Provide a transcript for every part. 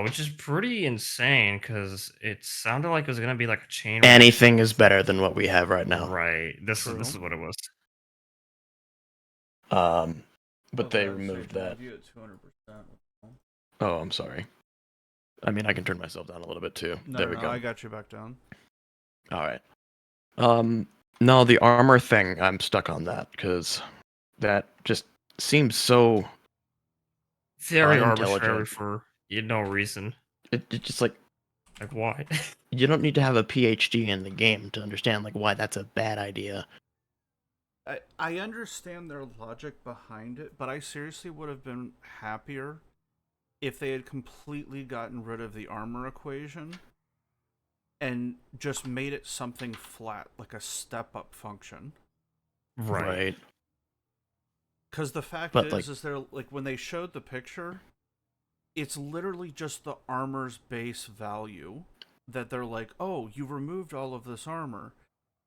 Which is pretty insane because it sounded like it was gonna be like a chain Anything reaction. is better than what we have right now. Right. This is True. what it was. Um, but Although they I would say removed to that. have you at 200%. Oh, I'm sorry. I mean, I can turn myself down a little bit too. No, There we no, go. I got you back down. All right. No, the armor thing, I'm stuck on that because that just seems so Very arbitrary unintelligent. for no reason. It's just like Like why? you don't need to have a PhD in the game to understand like why that's a bad idea. I understand their logic behind it, but I seriously would have been happier if they had completely gotten rid of the armor equation and just made it something flat, like a step up function. Right. Because the fact But like, is they're like when they showed the picture, it's literally just the armor's base value that they're like, oh, you removed all of this armor.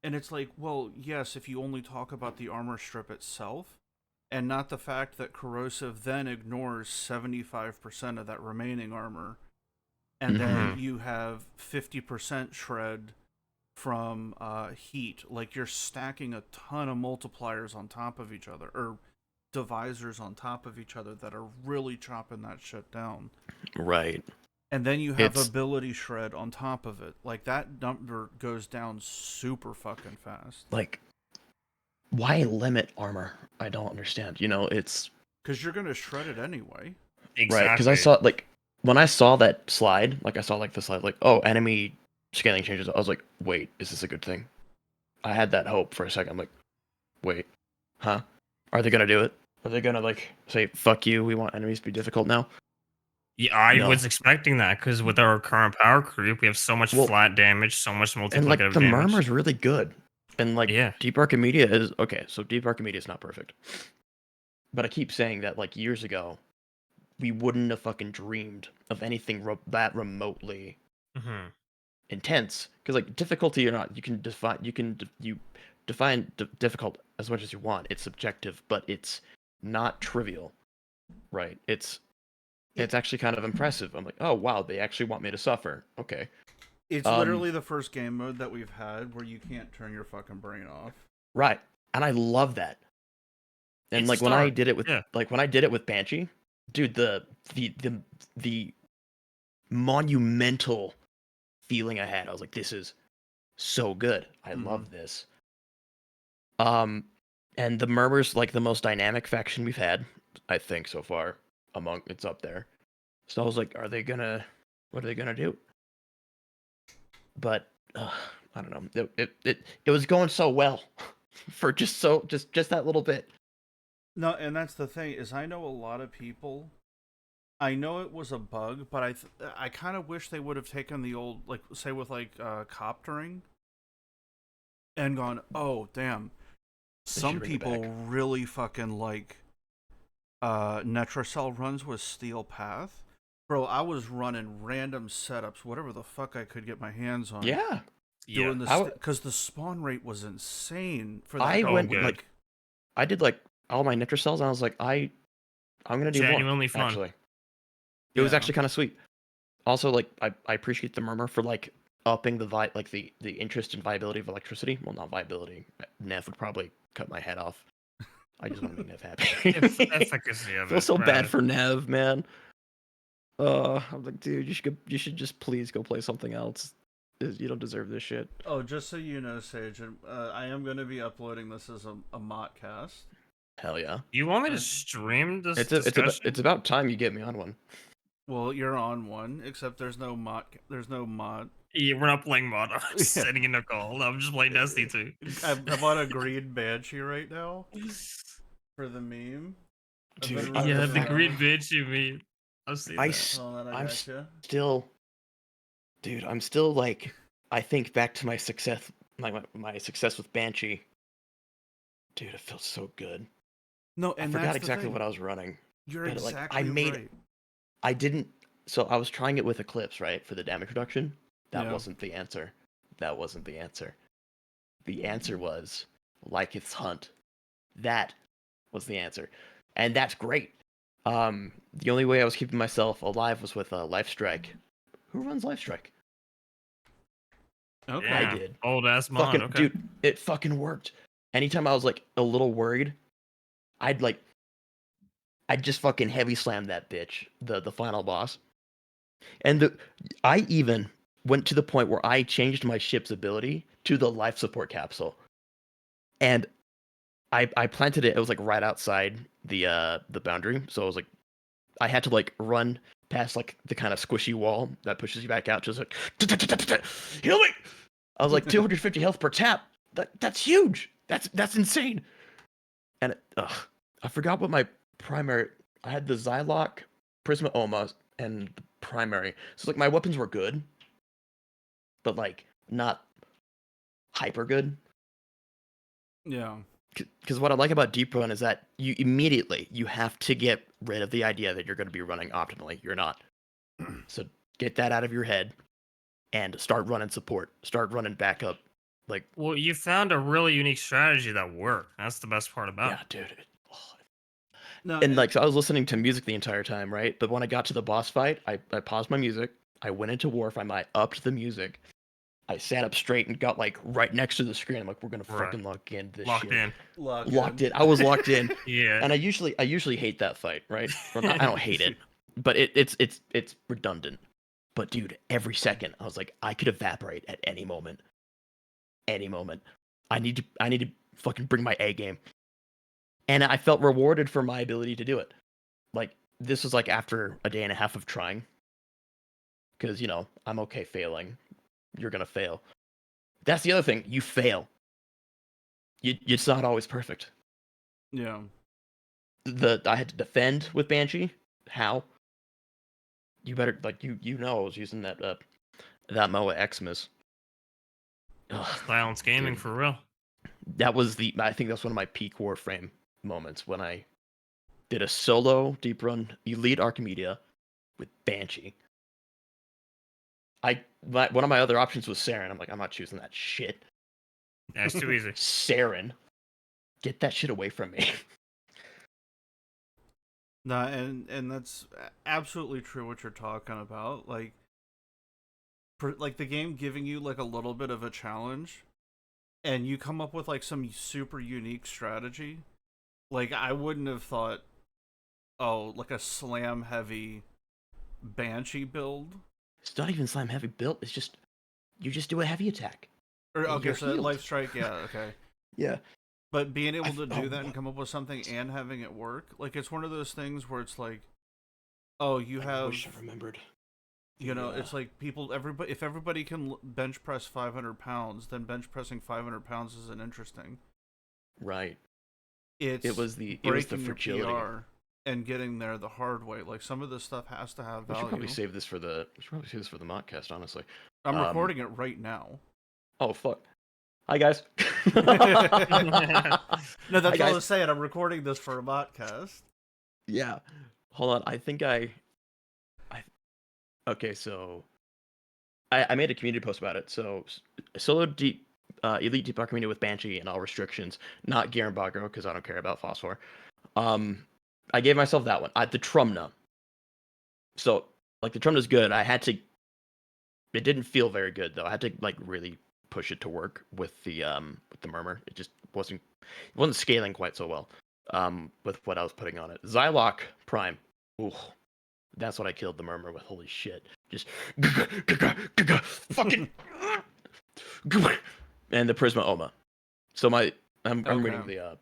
And it's like, well, yes, if you only talk about the armor strip itself, and not the fact that corrosive then ignores 75% of that remaining armor, and then mhm. you have 50% shred from heat. Like you're stacking a ton of multipliers on top of each other, or divisors on top of each other that are really chopping that shit down. Right. And then you have It's ability shred on top of it. Like that number goes down super fucking fast. like, why limit armor? I don't understand. You know, it's Because you're going to shred it anyway. right because I Exactly. saw like when I saw that slide, like I saw like the slide, like oh, enemy scaling changes. I was like, wait, is this a good thing? I had that hope for a second. I'm like, wait, huh? Are they gonna do it? Are they gonna like say fuck you? We want enemies to be difficult now? Yeah, I No. was expecting that because with our current power creep, we have so much Well, flat damage, so much and like multiplicative the damage. murmur's really good, and like Yeah. Deep Archimedia is okay. So Deep Archimedia is not perfect, but I keep saying that like years ago we wouldn't have fucking dreamed of anything that remotely Hmm. intense because like difficulty or not, you define difficult as much as you want. It's subjective, but it's not trivial, right? It's actually kind of impressive. I'm like, oh wow, they actually want me to suffer. Okay. It's um literally the first game mode that we've had where you can't turn your fucking brain off. right, and I love that. And It's like when I dark. did it with Yeah. Banshee, dude, the the monumental feeling I had, I was like, this is so good. I Mm-hmm. love this. Um, and the Murmur's like the most dynamic faction we've had, I think, so far. Among it's up there. So I was like, what are they gonna do? But I don't know. It was going so well for just that little bit. No, and that's the thing is I know a lot of people. I know it was a bug, but I kind of wish they would have taken the old like say with like coptering and gone, oh damn, They should some bring it people back. really fucking like Netracell runs with Steel Path. Bro, I was running random setups, whatever the fuck I could get my hands on, Yeah, Yeah. doing this I because the spawn rate was insane for that I to So went with good. like I did like all my Nitro cells, and I was like, I'm gonna do more. Genuinely fun. Actually, it was yeah. actually kind of sweet. Also, like I appreciate the Murmur for like upping like the interest and viability of electricity. Well, not viability. Nev would probably cut my head off. I just want to make Nev happy. Efficacy of Feel it, so bad rather. for Nev, man. I'm like, dude, you should just please go play something else. You don't deserve this shit. Oh, just so you know, Sage, I am going to be uploading this as a motcast. Hell yeah. You want me to Uh, stream this discussion? It's about time you get me on one. well, you're on one, except there's no mod. There's no mod. Yeah, we're not playing mod. I'm just Yeah. sending in a call. I'm just playing Destiny 2. I'm on a green banshee right now for the meme. I've Dude, been running Yeah, the around green with. bitch you mean. I've seen I that. Hold on, I I'm got you. still, dude, I'm still like, I think back to my success, my success with Banshee. Dude, it feels so good. No, I and forgot that's the exactly thing. what I was running, You're but like exactly right. I didn't. So I was trying it with Eclipse, right, for the damage reduction. That Yeah. wasn't the answer. That wasn't the answer. The answer was Lycith's Hunt. That was the answer, and that's great. The only way I was keeping myself alive was with Life Strike. Who runs Life Strike? Okay. I Yeah, did. old ass mod. Fucking Okay. dude, it fucking worked. Anytime I was like a little worried, I'd like I'd just fucking heavy slam that bitch, the final boss. And I even went to the point where I changed my ship's ability to the life support capsule. And I planted it. It was like right outside the boundary. So it was like I had to like run past like the kind of squishy wall that pushes you back out. Just like heal me. I was like 250 health per tap. That's huge. That's insane. And I forgot what my primary. I had the Zylock, Prisma Oma, and the primary. So like my weapons were good, but like not hyper good. Yeah. Because what I like about Deep Run is that you have to get rid of the idea that you're going to be running optimally. You're not. So get that out of your head and start running support. Start running backup. Like, Well, you found a really unique strategy that worked. That's the best part about yeah, it. dude. No, And like, so I was listening to music the entire time, right? But when I got to the boss fight, I paused my music. I went into Warframe. I upped the music. I sat up straight and got like right next to the screen. I'm like, we're gonna Right. fucking lock in this Locked shit. in. Locked in. I was locked in. Yeah. And I usually hate that fight, right? Or I don't hate it, but it's redundant. But dude, every second I was like, I could evaporate at any moment. Any moment. I need to fucking bring my A game. And I felt rewarded for my ability to do it. Like this was like after a day and a half of trying. Because, I'm okay failing. You're gonna fail. That's the other thing. You fail. It's not always perfect. Yeah. I had to defend with Banshee. How? You better I was using that Moa Xmas. Silence gaming Dude, for real. I think that's one of my peak Warframe moments when I did a solo deep run Elite Archimedia with Banshee. One of my other options was Saren. I'm like, I'm not choosing that shit. That's too easy. Saren, get that shit away from me. No, and that's absolutely true what you're talking about. Like the game giving you like a little bit of a challenge, and you come up with like some super unique strategy. Like I wouldn't have thought, oh, like a slam heavy Banshee build. It's not even slam heavy built. It's just you just do a heavy attack Or and okay, you're so that healed. life strike, yeah, okay. Yeah. But being able to do Oh, that and come up with something and having it work, like it's one of those things where it's like, oh, you I have, wish I remembered. it's like everybody, if everybody can bench press 500 pounds, then bench pressing 500 pounds isn't interesting. Right. It's It was the breaking your fragility. PR and getting there the hard way. Like some of this stuff has to have We should value. probably save this for the motcast, honestly. I'm recording it right now. Oh fuck. Hi guys. No, that's Hi, what I guys. was saying. I'm recording this for a podcast. Yeah. Hold on. I think okay, so I made a community post about it. So solo deep elite deep community with Banshee and all restrictions, not gear embargo because I don't care about phosphor. I gave myself that one. The Trumna. So like the Trumna's good. It didn't feel very good though. I had to like really push it to work with the murmur. It just wasn't scaling quite so well with what I was putting on it. Zylock Prime. Ooh, that's what I killed the murmur with. Holy shit. Just fucking and the Prisma Oma. So I'm Okay. reading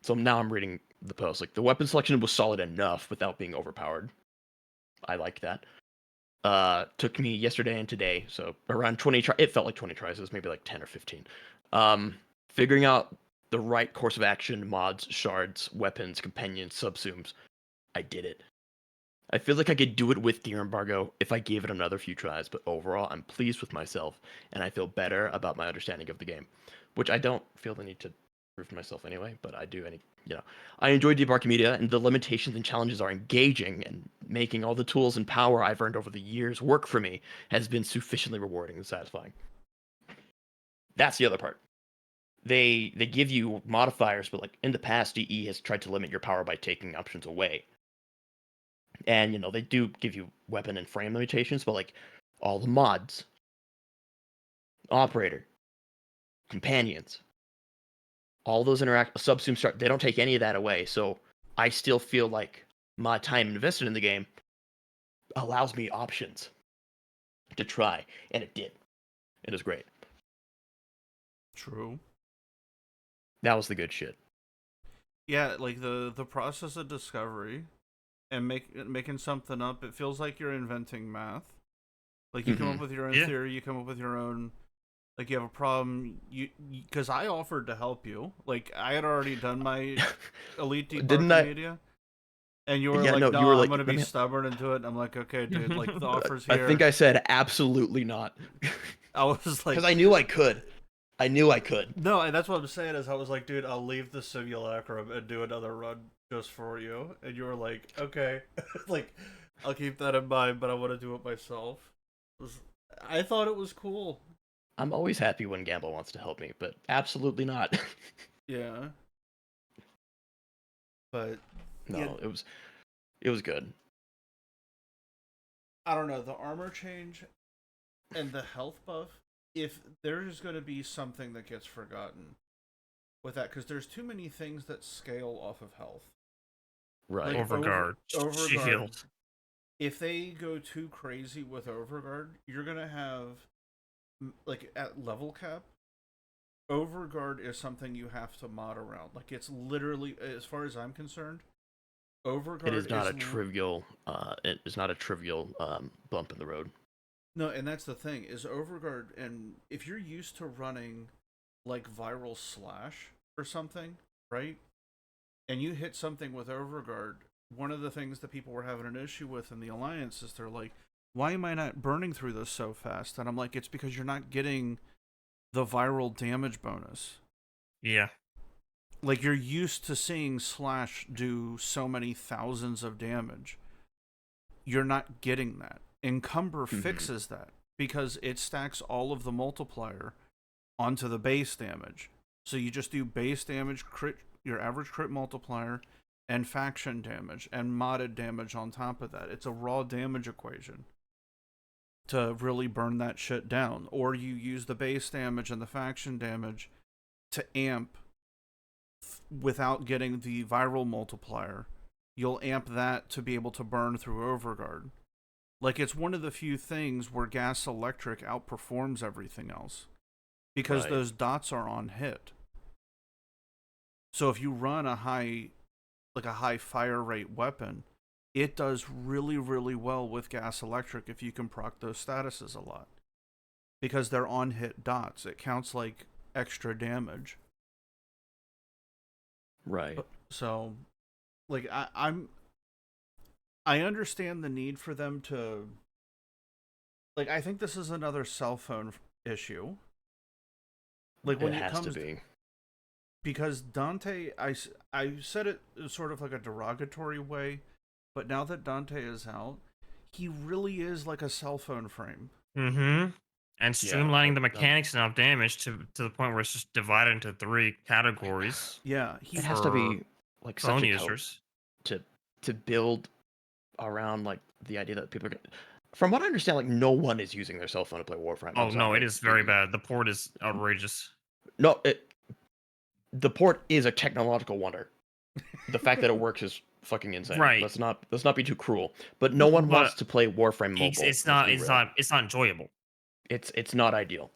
so now I'm reading the post. Like the weapon selection was solid enough without being overpowered. I liked that. Took me yesterday and today, so around 20 it felt like 20 tries. It was maybe like 10 or 15. Figuring out the right course of action, mods, shards, weapons, companions, subsumes. I did it. I feel like I could do it with Gear Embargo if I gave it another few tries, but overall, I'm pleased with myself, and I feel better about my understanding of the game, which I don't feel the need to prove to myself anyway, but I do I enjoy Deep Archimedia, and the limitations and challenges are engaging, and making all the tools and power I've earned over the years work for me has been sufficiently rewarding and satisfying. That's the other part. They give you modifiers, but like in the past, DE has tried to limit your power by taking options away. And they do give you weapon and frame limitations, but like all the mods, operator, companions, all those subsume start, they don't take any of that away. So I still feel like my time invested in the game allows me options to try, and it did. It was great. True. That was the good shit. Yeah, like the process of discovery and making something up. It feels like you're inventing math. Like you come up with your own Yeah. theory, you come up with your own. Like you have a problem, because I offered to help you. Like I had already done my elite Didn't debunking I? media, and you were Yeah, like, no, "No, you were I'm like, gonna let be me. stubborn and do it." And I'm like, "Okay, dude. Like the offer's I think here." I said absolutely not, I was because like, I knew I could. I knew I could. "No," and that's what I'm saying is I was like, "Dude, I'll leave the simulacrum and do another run just for you." And you were like, "Okay, like I'll keep that in mind, but I want to do it myself." I thought it was cool. I'm always happy when Gamble wants to help me, but absolutely not. Yeah, but yeah, No, it was good. I don't know, the armor change and the health buff, if there's going to be something that gets forgotten with that, because there's too many things that scale off of health. Right. Like Overguard, Overguard, shield. if they go too crazy with Overguard, you're going to have, like, at level cap, Overguard is something you have to mod around. Like, it's literally, as far as I'm concerned, It is Overguard not is a trivial. It is not a trivial bump in the road. no, and that's the thing is Overguard, and if you're used to running like viral slash or something, right? And you hit something with Overguard, one of the things that people were having an issue with in the Alliance is they're like, why am I not burning through this so fast? And I'm like, it's because you're not getting the viral damage bonus. Yeah. Like you're used to seeing slash do so many thousands of damage. You're not getting that. Encumber fixes that because it stacks all of the multiplier onto the base damage. So you just do base damage, crit, your average crit multiplier, and faction damage, and modded damage on top of that. It's a raw damage equation to really burn that shit down. Or you use the base damage and the faction damage to amp without getting the viral multiplier. You'll amp that to be able to burn through Overguard. Like it's one of the few things where gas electric outperforms everything else because Right. those dots are on hit. So if you run a high fire rate weapon, it does really, really well with gas electric if you can proc those statuses a lot. Because they're on hit dots. It counts like extra damage. Right. So like I understand the need for them to, like, I think this is another cell phone issue. Like when It it has to comes be. because Dante, I said it sort of like a derogatory way, but now that Dante is out, he really is like a cell phone frame. Mm-hmm. And Yeah. streamlining the mechanics enough damage to the point where it's just divided into 3 categories Yeah, It he has to for be like such phone a code users. to build around like the idea that people are. From what I understand, like no one is using their cell phone to play Warframe. I'm Oh no, it sorry. is very bad. The port is outrageous. No, the port is a technological wonder. The fact that it works is fucking insane. Right. Let's not be too cruel. But no one But wants to play Warframe it's mobile. it's Let's not be it's real. not it's not enjoyable. It's not ideal.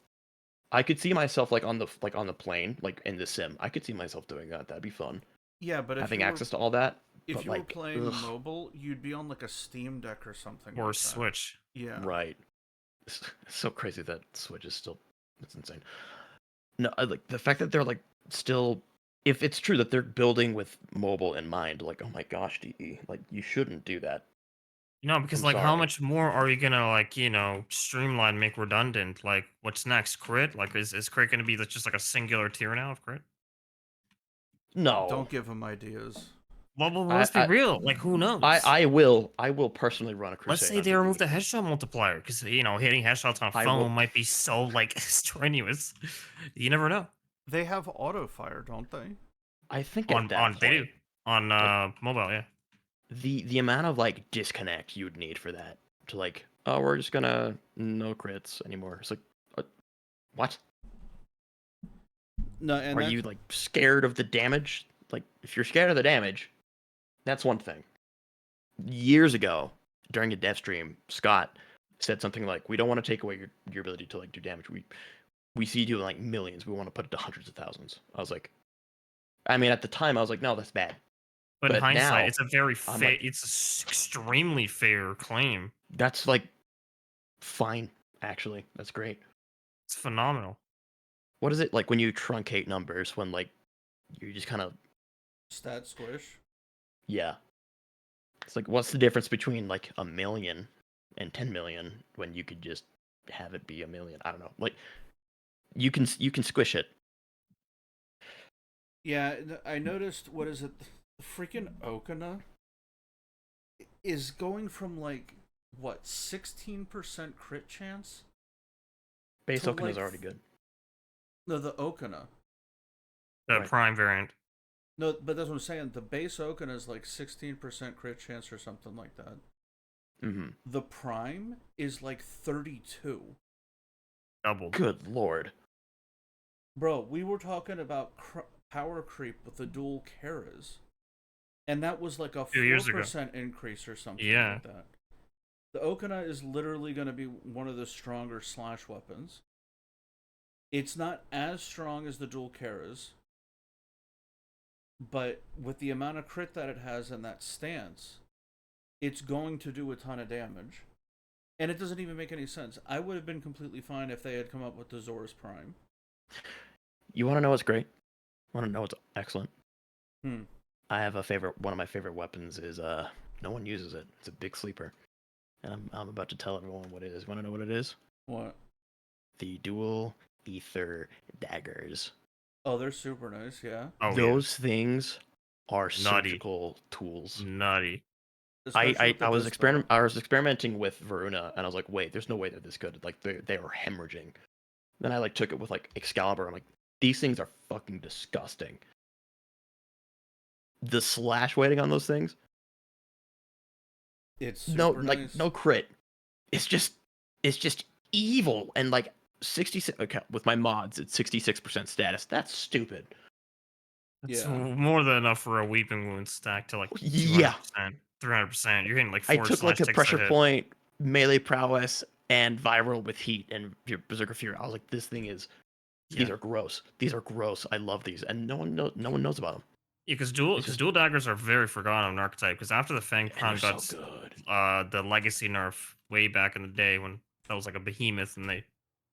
I could see myself like on the plane, like in the sim. I could see myself doing that. That'd be fun. yeah, but Having access to all that. if But you were like, playing ugh, mobile, you'd be on like a Steam Deck or something Or like that. Switch. Yeah. right. It's so crazy that Switch is still. It's insane. No, like the fact that they're like still. If it's true that they're building with mobile in mind, like oh my gosh, DE, like you shouldn't do that. No, because I'm like how sorry. much more are you gonna like, streamline, make redundant? Like what's next? Crit? Like is crit gonna be just like a singular tier now of crit? No, Don't give him ideas. Well, I let's be I real. Like who knows? I will personally run a Let's crusade say on they remove DE. the headshot multiplier because hitting headshots on I phone will. might be so like strenuous. You never know. They have auto fire, don't they? I think at On that they do point, on like mobile, yeah. the amount of like disconnect you would need for that to like, oh, we're just gonna no crits anymore. It's like, what? No, and Are that's you like scared of the damage? Like, if you're scared of the damage, that's one thing. Years ago, during a dev stream, Scott said something like, "We don't want to take away your ability to like do damage. We see you doing like millions. We want to put it to hundreds of thousands." I was like, I mean, at the time, I was like, no, that's bad. But in But hindsight, now, it's a very I'm fair, like, extremely fair claim. that's like fine. Actually, that's great. It's phenomenal. What is it like when you truncate numbers? When like you just kind of stat squish. yeah. It's like, what's the difference between like a million and 10 million when you could just have it be a million? I don't know. Like you can squish it. Yeah, I noticed. What is it? The freaking Okina is going from like what 16% crit chance Base to Okina's like already good. no the Okina. The Right. prime variant. No, but that's what I'm saying. The base Okina is like 16% crit chance or something like that. Mm-hmm. The prime is like 32. Doubled. Good lord. Bro, we were talking about power creep with the dual Karas, and that was like a 2 years ago. 4% increase or something Yeah. like that. The Okina is literally going to be one of the stronger slash weapons. It's not as strong as the dual Karas, but with the amount of crit that it has in that stance, it's going to do a ton of damage. And it doesn't even make any sense. I would have been completely fine if they had come up with the Zorus Prime. You want to know what's great? Want to know what's excellent? Hmm. I have a favorite. One of my favorite weapons is no one uses it. It's a big sleeper, and I'm about to tell everyone what it is. Want to know what it is? What? The dual ether daggers. Oh, they're super nice, yeah. Oh Those things are Nutty. surgical tools. yeah. Nutty. Especially with the I was dispel. I was experimenting with Varuna, and I was like, wait, there's no way they're this good. Like they are hemorrhaging. Then I like took it with like Excalibur. I'm like, these things are fucking disgusting. The slash weighting on those things, It's no, super like nice. no crit. It's just evil and like 66. Okay, with my mods, it's 66% status. That's stupid. That's Yeah. more than enough for a weeping wound stack to like Yeah, 200%, 300%. You're getting like I forward took slash like a six a pressure hit. point, melee prowess, and viral with heat and your Berserker Fury. I was like, this thing is. These Yeah. are gross. These are gross. I love these, and no one knows about them. Yeah, because It's just dual daggers are very forgotten on archetype. Because after the Fang and they're Prime got so good. the Legacy nerf way back in the day when that was like a behemoth and they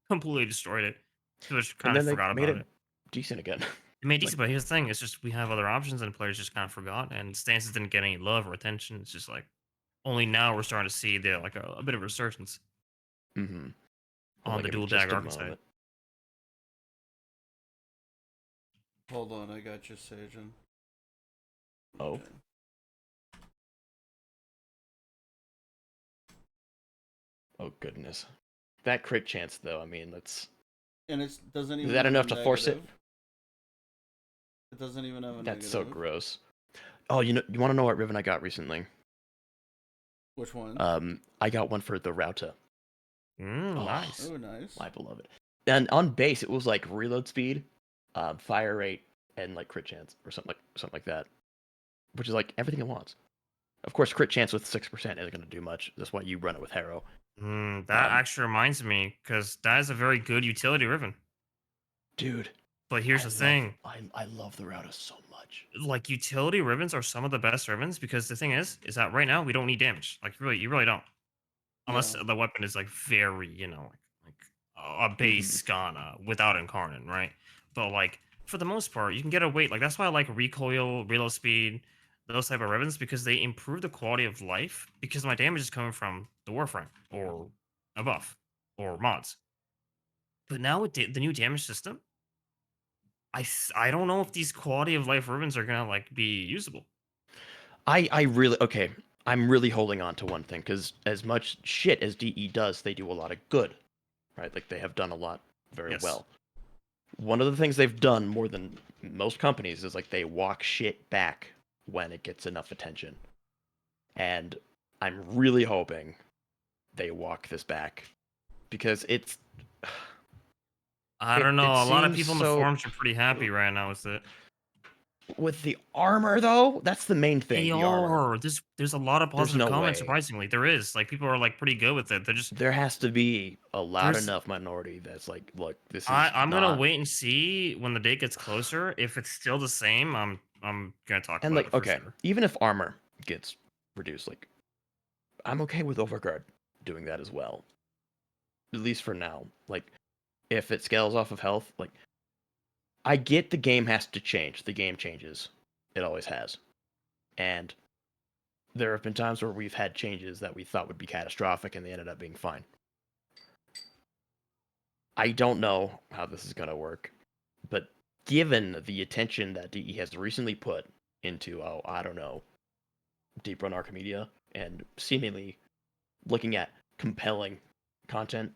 completely destroyed it, people just And kind of then they forgot made about it it. decent again. It made Like, decent, but here's the thing: it's just we have other options and players just kind of forgot, and stances didn't get any love or attention. It's just like only now we're starting to see the like a bit of resurgence mm-hmm. on Like the in dual just dagger a archetype. moment. Hold on, I got you, Sajin. Oh, Okay. oh goodness. That crit chance, though. I mean, that's And it doesn't is even that have a enough to force it? negative. It doesn't even have a That's so negative. gross. Oh, you want to know what ribbon I got recently? Which one? I got one for the Rauta. Oh, Nice. Oh, nice. my beloved. And on base, it was like reload speed, fire rate, and like crit chance or something like that, which is like everything it wants. Of course, crit chance with 6% isn't going to do much. That's why you run it with Harrow. That Um, actually reminds me because that is a very good utility ribbon. dude, But here's the thing: I love the Rauta so much. like utility ribbons are some of the best ribbons because the thing is that right now we don't need damage. Like you really don't, unless Yeah. the weapon is like very like a Hmm. base Ghana without incarnate, right? But like for the most part, you can get away. Like that's why I like recoil, reload speed, those type of ribbons because they improve the quality of life. Because my damage is coming from the Warframe or a buff or mods. But now with the new damage system, I don't know if these quality of life ribbons are gonna like be usable. I really okay. I'm really holding on to one thing because as much shit as DE does, they do a lot of good, right? Like they have done a lot very Yes. well. One of the things they've done more than most companies is like they walk shit back when it gets enough attention. and I'm really hoping they walk this back because I it don't know. it A lot of seems people in the so. forums are pretty happy right now with it. With the armor though, that's the main thing. They The armor. are. There's a lot of There's positive no comments. way. Surprisingly, there is. Like people are like pretty good with it. They're just There has to be a loud there's. enough minority that's like, look, this is I'm gonna not. wait and see when the date gets closer. If it's still the same, I'm gonna talk And about like, it for okay, sure. even if armor gets reduced, like, I'm okay with overguard doing that as well. At least for now. Like, if it scales off of health, like, I get the game has to change. The game changes. It always has. And there have been times where we've had changes that we thought would be catastrophic and they ended up being fine. I don't know how this is going to work, but given the attention that DE has recently put into, oh, I don't know, Deep Run Archimedia and seemingly looking at compelling content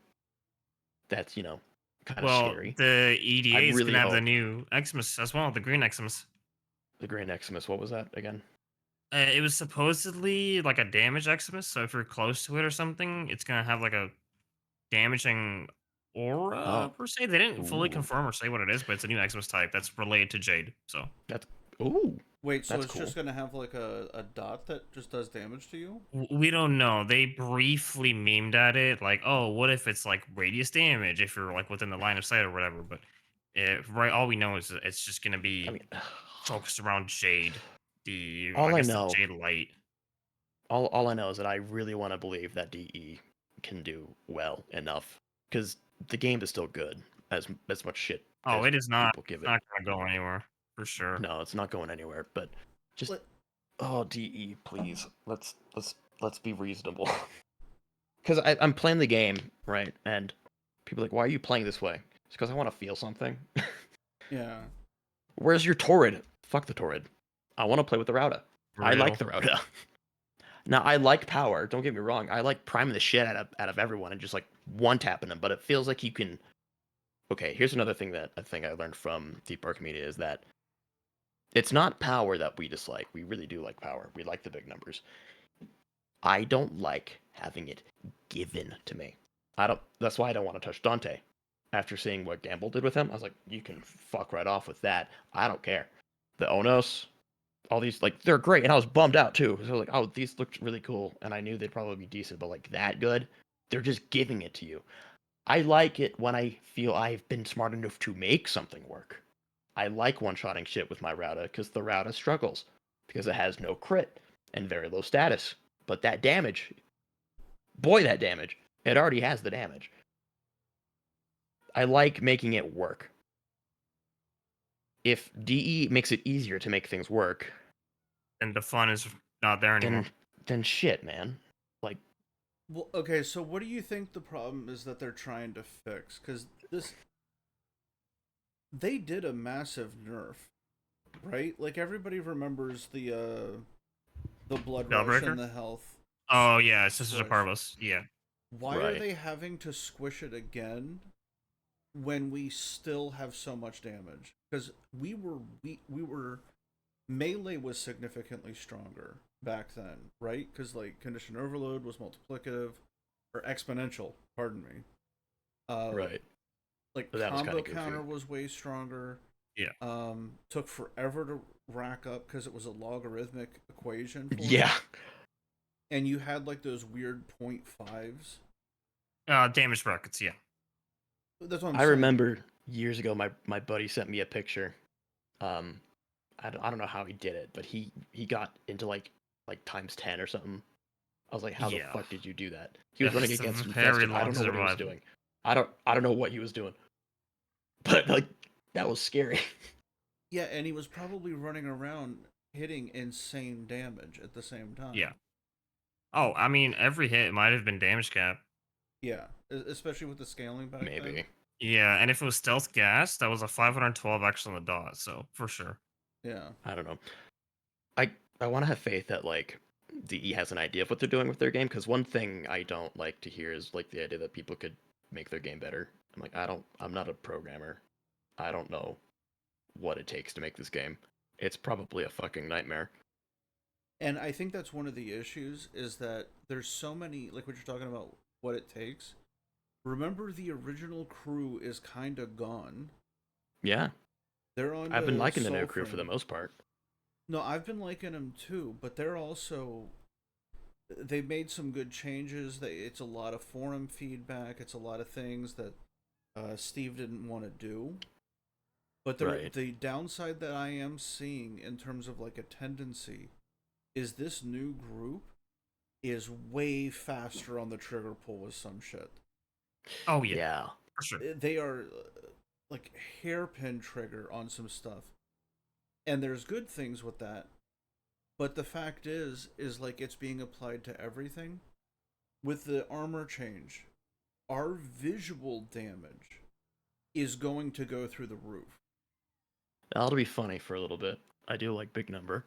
that's, kind of Well, scary. the I EDA is really gonna have the hope new Xmas as well, the green Xmas. the Grand Xmas, what was that again? It was supposedly like a damage Xmas, so if you're close to it or something, it's gonna have like a damaging aura Oh, per se. They didn't fully ooh, confirm or say what it is, but it's a new Xmas type that's related to Jade. So that's ooh, Wait, so that's it's cool. just gonna have like a dot that just does damage to you? we don't know. They briefly memed at it, like, "Oh, what if it's like radius damage if you're like within the line of sight or whatever?" But right, all we know is that it's just gonna I be mean, focused around Jade, the I all I guess the know, Jade Light. all I know is that I really want to believe that DE can do well enough because the game is still good as much shit Oh, as it is not. people give It's it. not gonna go anywhere for sure. No, it's not going anywhere. But just Let, oh DE, please let's be reasonable. Because I'm playing the game right, and people are like, why are you playing this way? It's because I want to feel something. yeah. Where's your Torrid? Fuck the Torrid. I want to play with the Rauta. For I like real. the Rauta. Now I like power. Don't get me wrong. I like priming the shit out of everyone and just like one tapping them. But it feels like you can. Okay, here's another thing that I think I learned from Deep Archimedia is that it's not power that we dislike. We really do like power. We like the big numbers. I don't like having it given to me. I don't. That's why I don't want to touch Dante. After seeing what Gamble did with him, I was like, you can fuck right off with that. I don't care. The Onos, all these like they're great, and I was bummed out too. So I was like, oh, these looked really cool, and I knew they'd probably be decent, but like that good, they're just giving it to you. I like it when I feel I've been smart enough to make something work. I like one-shotting shit with my Rauta because the Rauta struggles because it has no crit and very low status. But that damage, boy, that damage, it already has the damage. I like making it work. If DE makes it easier to make things work, And the fun is not there anymore. then then shit, man. Like Well, okay, so what do you think the problem is that they're trying to fix? Because they did a massive nerf, right? Like everybody remembers the blood rush Bellbreaker? and the health Oh yeah, Sisters of squish. Parvos. Yeah. Why are right. they having to squish it again when we still have so much damage? Because we were melee was significantly stronger back then, right? Because like condition overload was multiplicative or exponential. Pardon me. Uh, Right. like But that was kind combo of goofy. counter was way stronger. Yeah. Took forever to rack up because it was a logarithmic equation for Yeah. it, and you had like those weird 0.5s. Damage brackets, yeah. That's what I'm I saying. remember years ago my buddy sent me a picture. Um I don't know how he did it, but he got into like times 10 or something. I was like, how the Yeah. fuck did you do that? He was running It's against very Infested. I long don't know what he was survival. doing. I don't know what he was doing. But like that was scary. Yeah, and he was probably running around hitting insane damage at the same Yeah. time. Oh, I mean, every hit might have been damage cap. Yeah, especially with the scaling back then. Maybe. Yeah, and if it was stealth gas, that was a 512 X on the dot, so for sure. Yeah. I don't know. I I want to have faith that like DE has an idea of what they're doing with their game because one thing I don't like to hear is like the idea that people could make their game better. I'm like I'm not a programmer. I don't know what it takes to make this game. It's probably a fucking nightmare. And I think that's one of the issues is that there's so many, like what you're talking about, what it takes. Remember, the original crew is kind of gone. Yeah, They're on I've been to liking the new crew for the Soulframe. most part. No, I've been liking them too, but they're also they made some good changes. It's a lot of forum feedback. It's a lot of things that Steve didn't want to do. But Right. the downside that I am seeing in terms of like a tendency is this new group is way faster on the trigger pull with some shit. Oh yeah, Yeah. for sure. They are like hairpin trigger on some stuff, and there's good things with that. But the fact is like it's being applied to everything. With the armor change, our visual damage is going to go through the roof. That'll be funny for a little bit. I do like big number.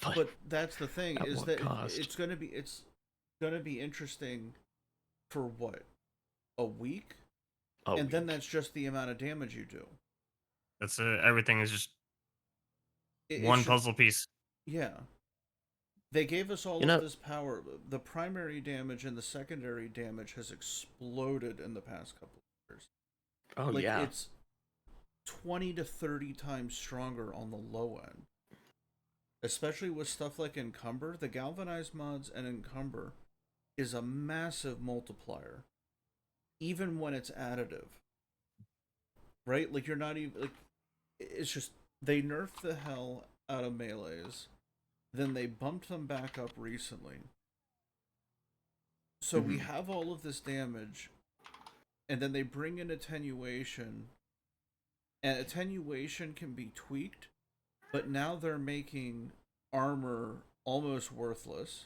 But But that's the thing at is what that cost? it's gonna be interesting for what, a week, A and then week. that's just the amount of damage you do. That's everything is just It's one just puzzle piece. yeah. They gave us You all of know, this power. The primary damage and the secondary damage has exploded in the past couple of years. oh Like yeah. it's 20 to 30 times stronger on the low end. Especially with stuff like Encumber, the galvanized mods and Encumber is a massive multiplier, even when it's additive. Right? Like you're not even like it's just they nerfed the hell out of melees, then they bumped them back up recently. So we Mhm. have all of this damage, and then they bring in attenuation, and attenuation can be tweaked, but now they're making armor almost worthless.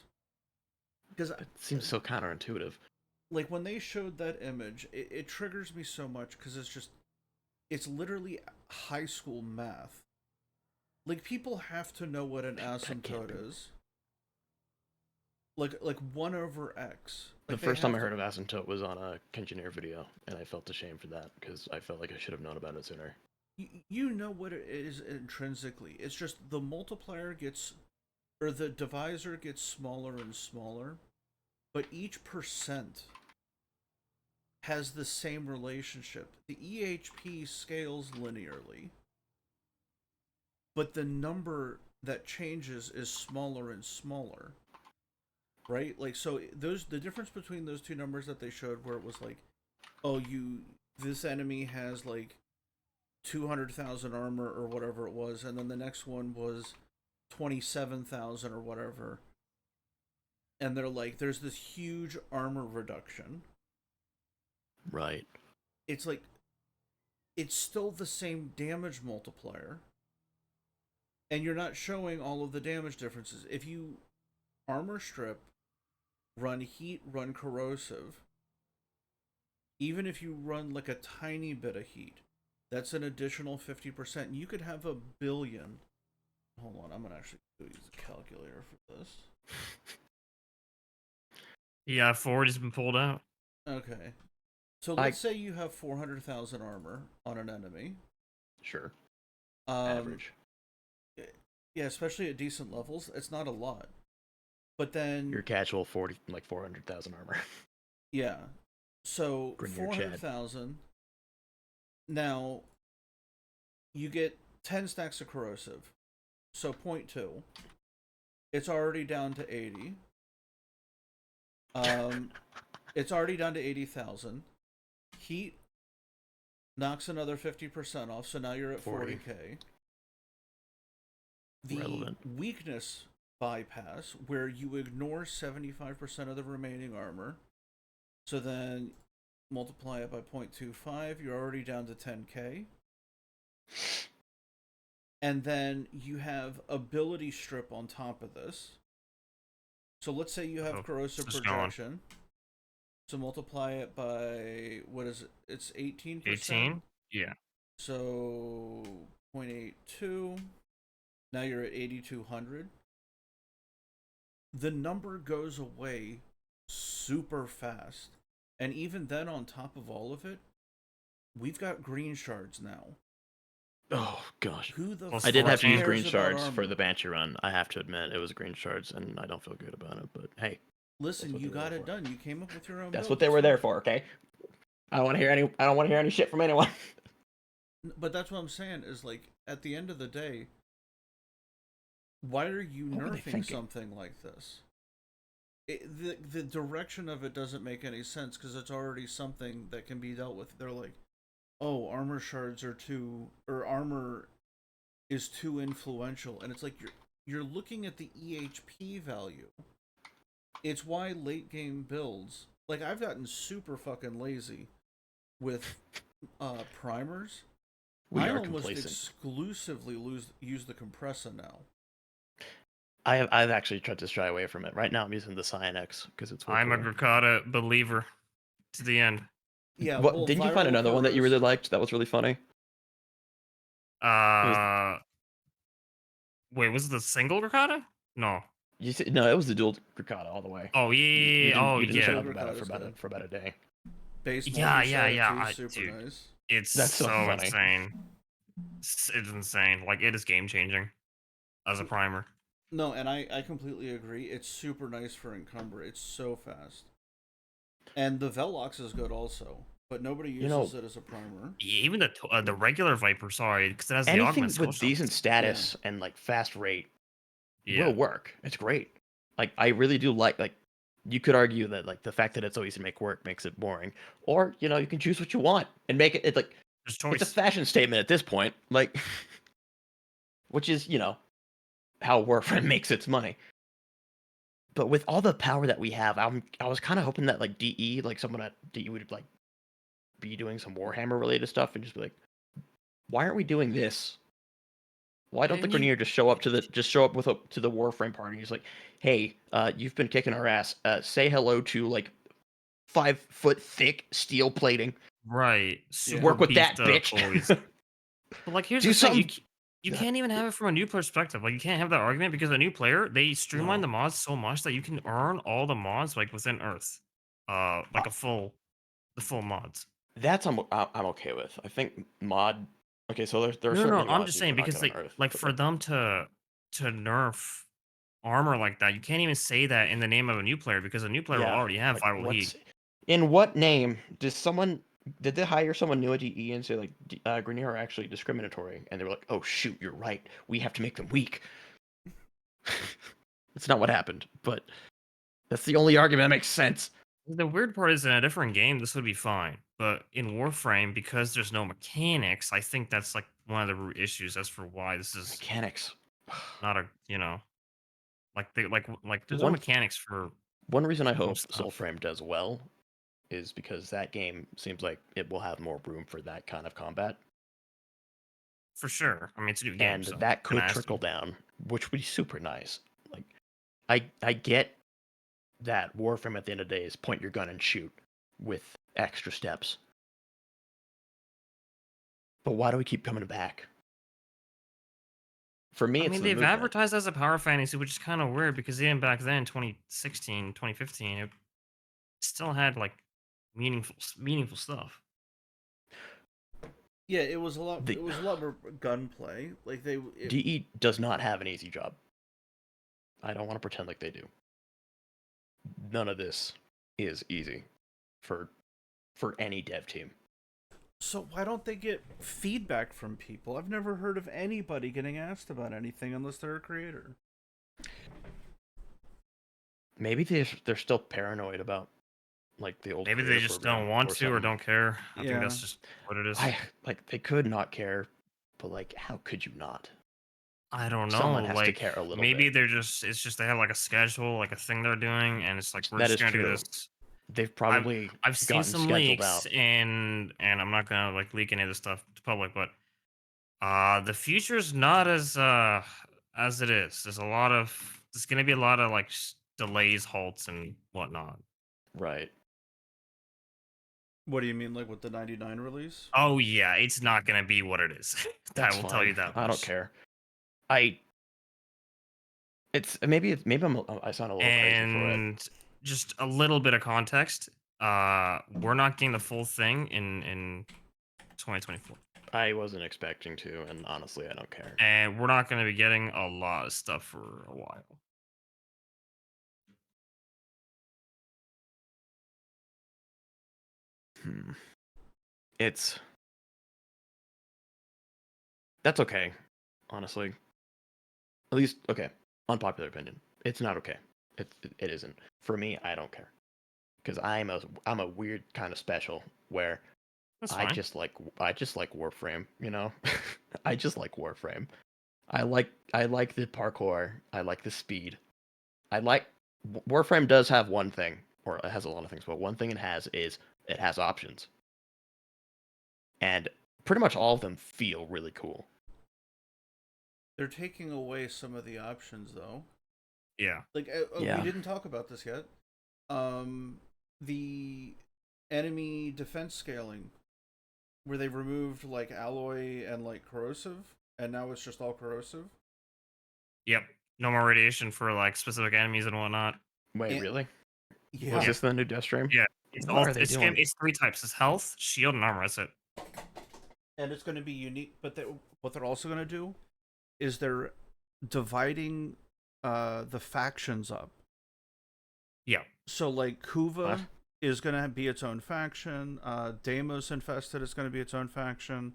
Because It seems so counterintuitive. like when they showed that image, it triggers me so much because it's literally high school math. Like people have to know what an That can't be. asymptote is. Like 1/x. The Like they first time I have to. heard of asymptote was on a Kengineer video, and I felt ashamed for that because I felt like I should have known about it sooner. You know what it is intrinsically. It's just the multiplier gets, or the divisor gets smaller and smaller, but each percent has the same relationship. The EHP scales linearly, but the number that changes is smaller and smaller, right? Like so those the difference between those two numbers that they showed where it was like, oh, you this enemy has like 200,000 armor or whatever it was, and then the next one was 27,000 or whatever. And they're like, there's this huge armor reduction. Right. It's like, it's still the same damage multiplier, and you're not showing all of the damage differences. If you armor strip, run heat, run corrosive, even if you run like a tiny bit of heat, that's an additional 50%. You could have a billion. Hold on, I'm gonna actually use the calculator for this. Yeah, forward has been pulled out. Okay. So I let's say you have 400,000 armor on an enemy. sure. Um, Average. yeah, especially at decent levels, it's not a lot. But then, Your casual 40, like 400,000 armor. yeah. So Grenier Chad. 400,000. Now, you get 10 stacks of corrosive. So point 0.2. It's already down to 80. Um, it's already down to 80,000. Heat knocks another 50% off, so now you're at 40. 40k. The Relevant. weakness bypass, where you ignore 75% of the remaining armor, so then multiply it by 0.25, you're already down to 10k. And then you have ability strip on top of this. So let's say you have Oh, corrosive just going. projection. So multiply it by, what is it? It's 18%. 18? Yeah. So 0.82. Now you're at 8,200. The number goes away super fast. And even then, on top of all of it, we've got green shards now. Oh gosh. Who the Plus I did have to use 14. green cares about shards for armor? the Banshee run. I have to admit, it was green shards, and I don't feel good about it. But hey, Listen, what you they were got it for. done. You came up with your own That's build. what they That's were there fine. for. Okay. I don't want to hear any. I don't want to hear any shit from anyone. But that's what I'm saying is like at the end of the day, why are you What were they nerfing thinking? something like this? The direction of it doesn't make any sense because it's already something that can be dealt with. They're like, oh, armor shards are too, or armor is too influential, and it's like you're looking at the EHP value. It's why late game builds, like I've gotten super fucking lazy with primers. We I are almost complacent. exclusively use the compressor now. I've actually tried to shy away from it. Right now, I'm using the Cyanx because it's way I'm a cooler. Grakata believer to the end. Yeah, What well, didn't you find viral another one that you really corrosive. liked? That was really funny. It was Uh, wait, was it the single Grakata? No. you said no. It was the dual Gricada all the way. Oh You yeah. didn't Oh you didn't shut yeah. up about it Gurkhata's good. for about a day. Base Yeah, yeah, multi-strategy, yeah. super Dude, nice. it's That's so so funny. insane. It's insane. Like it is game changing as a primer. No, and I completely agree. It's super nice for encumber. It's so fast. And the Velox is good also, but nobody You know, uses it as a primer. Even the regular Viper, sorry, because it has the anything augment skill with decent shots. Yeah. status and like fast rate Yeah, will work. It's great. Like I really do like you could argue that like the fact that it's so easy to make work makes it boring. Or, you can choose what you want and make it like there's it's a choice. fashion statement at this point. Like which is, how Warframe makes its money. But with all the power that we have, I was kind of hoping that like DE, like someone at DE would like be doing some Warhammer related stuff and just be like, why aren't we doing this? Why don't the And you, Grenier just show up to the Warframe party? He's like, hey, you've been kicking our ass. Say hello to like 5 foot thick steel plating. right, Yeah. super Work with that, beefed up bitch. boys. But like, here's Do the thing: something. you can't even have it from a new perspective. Like, you can't have that argument because a new player they streamline No, the mods so much that you can earn all the mods like within Earth, uh, like the full mods. that's I'm okay with. I think mod. Okay, so there are No, no, certainly no. I'm mods just you saying cannot because get on they Earth, like but for them to nerf armor like that, you can't even say that in the name of a new player because a new player will yeah, already have like viral heat. in what name did they hire someone new at DE and say like Grenier are actually discriminatory, and they were like, oh shoot, you're right, we have to make them weak. That's not what happened, but that's the only argument that makes sense. The weird part is in a different game, this would be fine. But in Warframe, because there's no mechanics, I think that's like one of the root issues as for why this is Mechanics. not a, like there's no One mechanics for one reason I hope most stuff. Soulframe does well is because that game seems like it will have more room for that kind of combat, For sure. I mean, it's a new game, and so that it's gonna could ask trickle to. down, which would be super nice. Like I get that Warframe at the end of the day is point your gun and shoot with extra steps. But why do we keep coming back? For me, I it's mean, the they've movement. advertised as a power fantasy, which is kind of weird because even back then, 2016, 2015, it still had like meaningful stuff. Yeah, it was a lot. The It was a lot more gunplay. Like DE does not have an easy job. I don't want to pretend like they do. None of this is easy for any dev team. So why don't they get feedback from people? I've never heard of anybody getting asked about anything unless they're a creator. Maybe they're still paranoid about like the old Maybe they creator just program don't want or to or something. don't care. I think Yeah. that's just what it is. I like they could not care, but like how could you not? I don't Someone know. has to Like care a little maybe bit. they're just it's just they have like a schedule, like a thing they're doing, and it's like we're That just is gonna do true. this. They've I've probably I've seen gotten some scheduled leaks out. and I'm not gonna like leak any of this stuff to public, but the future's not as it is. There's gonna be a lot of like delays, halts, and whatnot. Right. What do you mean, like with the '99 release? Oh yeah, it's not gonna be what it is. I That's will tell you fine. that I don't much. care. I maybe I sound a little crazy for it. And just a little bit of context. We're not getting the full thing in 2024. I wasn't expecting to, and honestly, I don't care. And we're not going to be getting a lot of stuff for a while. It's that's okay, honestly. At least, okay. Unpopular opinion. It's not okay. It isn't. For me, I don't care because I'm a weird kind of special where That's I fine. just like Warframe. You know, I just like Warframe. I like the parkour. I like the speed. I like Warframe does have one thing, or it has a lot of things, but one thing it has is it has options, and pretty much all of them feel really cool. They're taking away some of the options, though. Yeah. Like, we Yeah. didn't talk about this yet. The enemy defense scaling, where they removed like alloy and like corrosive, and now it's just all corrosive. Yep. No more radiation for like specific enemies and whatnot. Wait, And, really? yeah, Was this the new Death Stream? Yeah. It's What all are they doing? it's three types. It's health, shield, and armor. That's it. and it's going to be unique. But what they're also going to do is they're dividing the factions up. Yeah. So like Kuva What? is going to be its own faction. Deimos Infested is going to be its own faction.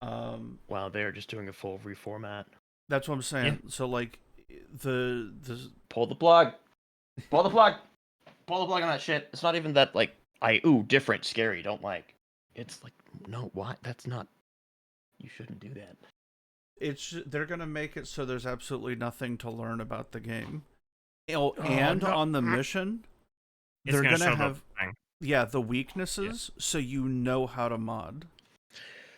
Wow, they're just doing a full reformat. That's what I'm saying. Yeah. So like the Pull the plug. Pull the plug. Pull the plug on that shit. It's not even that like different, scary, don't like. It's like no, what? That's not. You shouldn't do that. they're going to make it so there's absolutely nothing to learn about the game. Oh, Oh, and no. on the mission, It's they're gonna going to show the have thing. the weaknesses so you know how to mod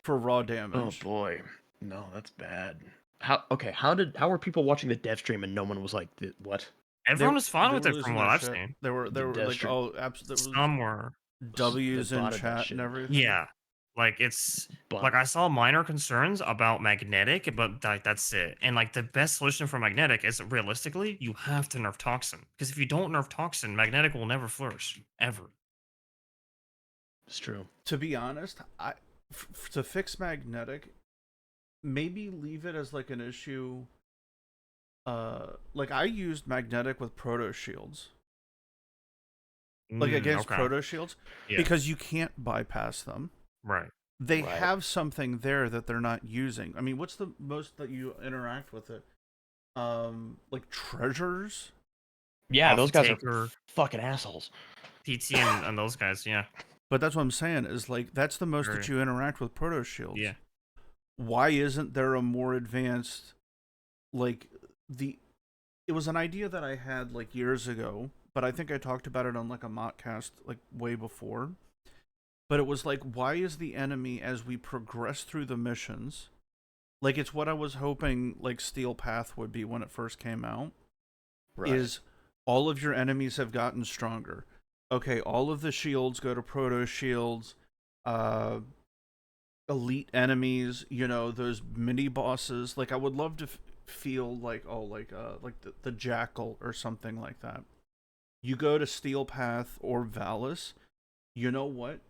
for raw Oh damage. boy, no, that's bad. How? Okay, how were people watching the dev stream and no one was like, what? Everyone was fine they with were it from losing what their I've shit. seen. They were The dev like, stream- oh, absolutely. Some were. W's They in botted that chat shit. and everything. Yeah. Like it's But like I saw minor concerns about magnetic, but that's it. And like the best solution for magnetic is realistically, you have to nerf toxin. Because if you don't nerf toxin, magnetic will never flourish. Ever. it's true. To be honest, to fix magnetic, maybe leave it as like an issue. Like I used magnetic with proto shields, like against Okay. proto shields, Yeah. because you can't bypass them. Right. They Right. have something there that they're not using. I mean, what's the most that you interact with it? Like treasures. Yeah, those guys Off-taker, are fucking assholes. PT, and those guys. Yeah. But that's what I'm saying is like that's the most that Very- you interact with proto shields. Yeah. Why isn't there a more advanced like it was an idea that I had like years ago, but I think I talked about it on like a motcast like way before. But it was like, why is the enemy as we progress through the missions? Like it's what I was hoping like Steel Path would be when it first came out. Right. Is all of your enemies have gotten stronger. Okay, all of the shields go to proto shields. Elite enemies, you know, those mini bosses. Like I would love to feel like like the Jackal or something like that. You go to Steel Path or Valis, you know what?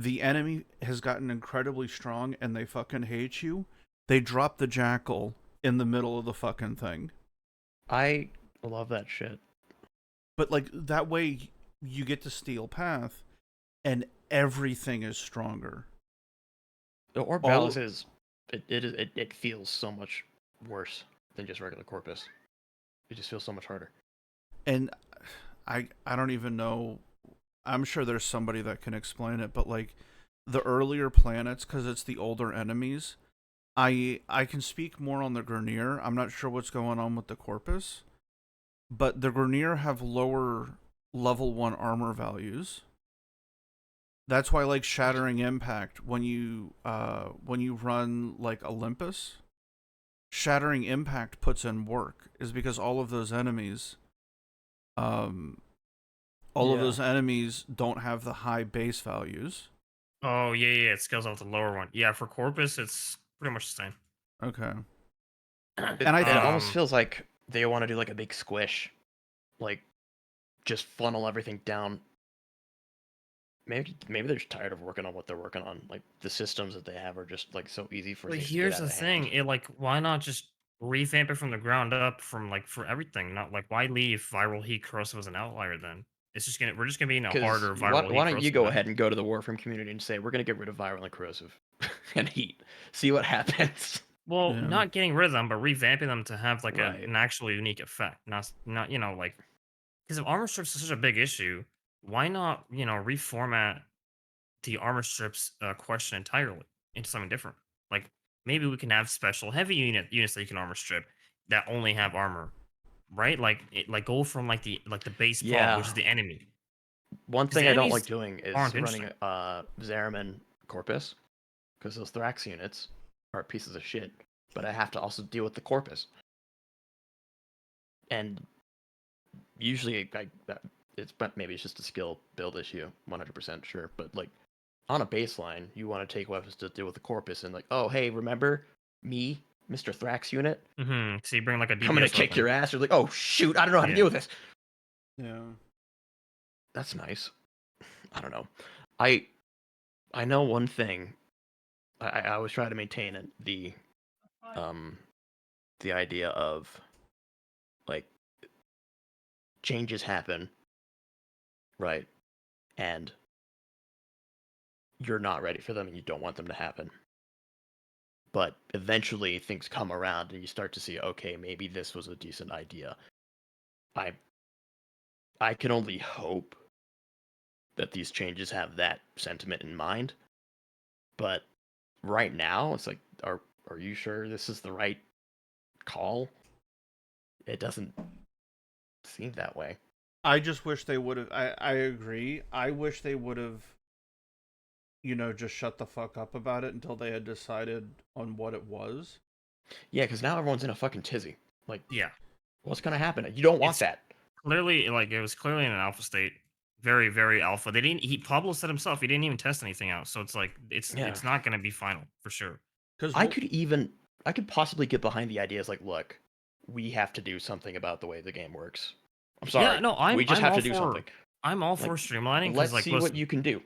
The enemy has gotten incredibly strong and they fucking hate you. They drop the Jackal in the middle of the fucking thing. I love that shit. But like that way you get to Steel Path and everything is stronger. The Orb All- Balance is it feels so much worse than just regular Corpus. It just feels so much harder. And I don't even know. I'm sure there's somebody that can explain it, but like the earlier planets, because it's the older enemies, I can speak more on the Grenier. I'm not sure what's going on with the Corpus, but the Grenier have lower level 1 armor values. That's why like Shattering Impact, when you run like Olympus, Shattering Impact puts in work is because all of those enemies all of Yeah. those enemies don't have the high base values. Oh yeah. It scales out the lower one. Yeah. For Corpus, it's pretty much the same. Okay. It, And I it think- almost feels like they want to do like a big squish, like just funnel everything down maybe they're just tired of working on what they're working on. Like the systems that they have are just like so easy for But things to get here's out the of thing, hand. it like why not just revamp it from the ground up from like for everything? Not like why leave viral heat corrosive as an outlier then? We're just gonna be in a Because harder viral why heat don't you corrosive go then. ahead and go to the Warframe community and say we're gonna get rid of viral and corrosive and heat, see what happens. Well, Yeah. not getting rid of them, but revamping them to have like Right. an actual unique effect. Not like because if armor strips is such a big issue, why not reformat the armor strips question entirely into something different? Like maybe we can have special heavy units that you can armor strip that only have armor, right? Like go from like the base pod, which Yeah. is the enemy, One because the thing I don't like enemies doing is aren't running interesting. Zeraman Corpus because those Thrax units are pieces of shit. But I have to also deal with the Corpus, and usually but maybe it's just a skill build issue, 100% sure. But like on a baseline, you want to take weapons to deal with the Corpus, and like, oh hey, remember me, Mr. Thrax unit? So you bring like a I'm gonna DPS kick weapon. your ass. You're like, oh shoot, I don't know how to Yeah. deal with this. Yeah. That's nice. I don't know. I I know one thing. I always try to maintain it, um the idea of like changes happen, right? And you're not ready for them and you don't want them to happen. But eventually things come around and you start to see, okay, maybe this was a decent idea. I I can only hope that these changes have that sentiment in mind. But right now, it's like, are you sure this is the right call? It doesn't seem that way. I just wish they would have. I agree. I wish they would have, just shut the fuck up about it until they had decided on what it was. Yeah, because now everyone's in a fucking tizzy. Like, Yeah. what's gonna happen? You don't want It's that. clearly like it was clearly in an alpha state. Very, very alpha. They didn't he Pablo said himself, he didn't even test anything out. So it's like Yeah, it's not gonna be final for sure. Because I could possibly get behind the ideas like, look, we have to do something about the way the game works. I'm Yeah, sorry, no, we just have to do something. I'm all Like, for streamlining because let's like see what listen, you can do.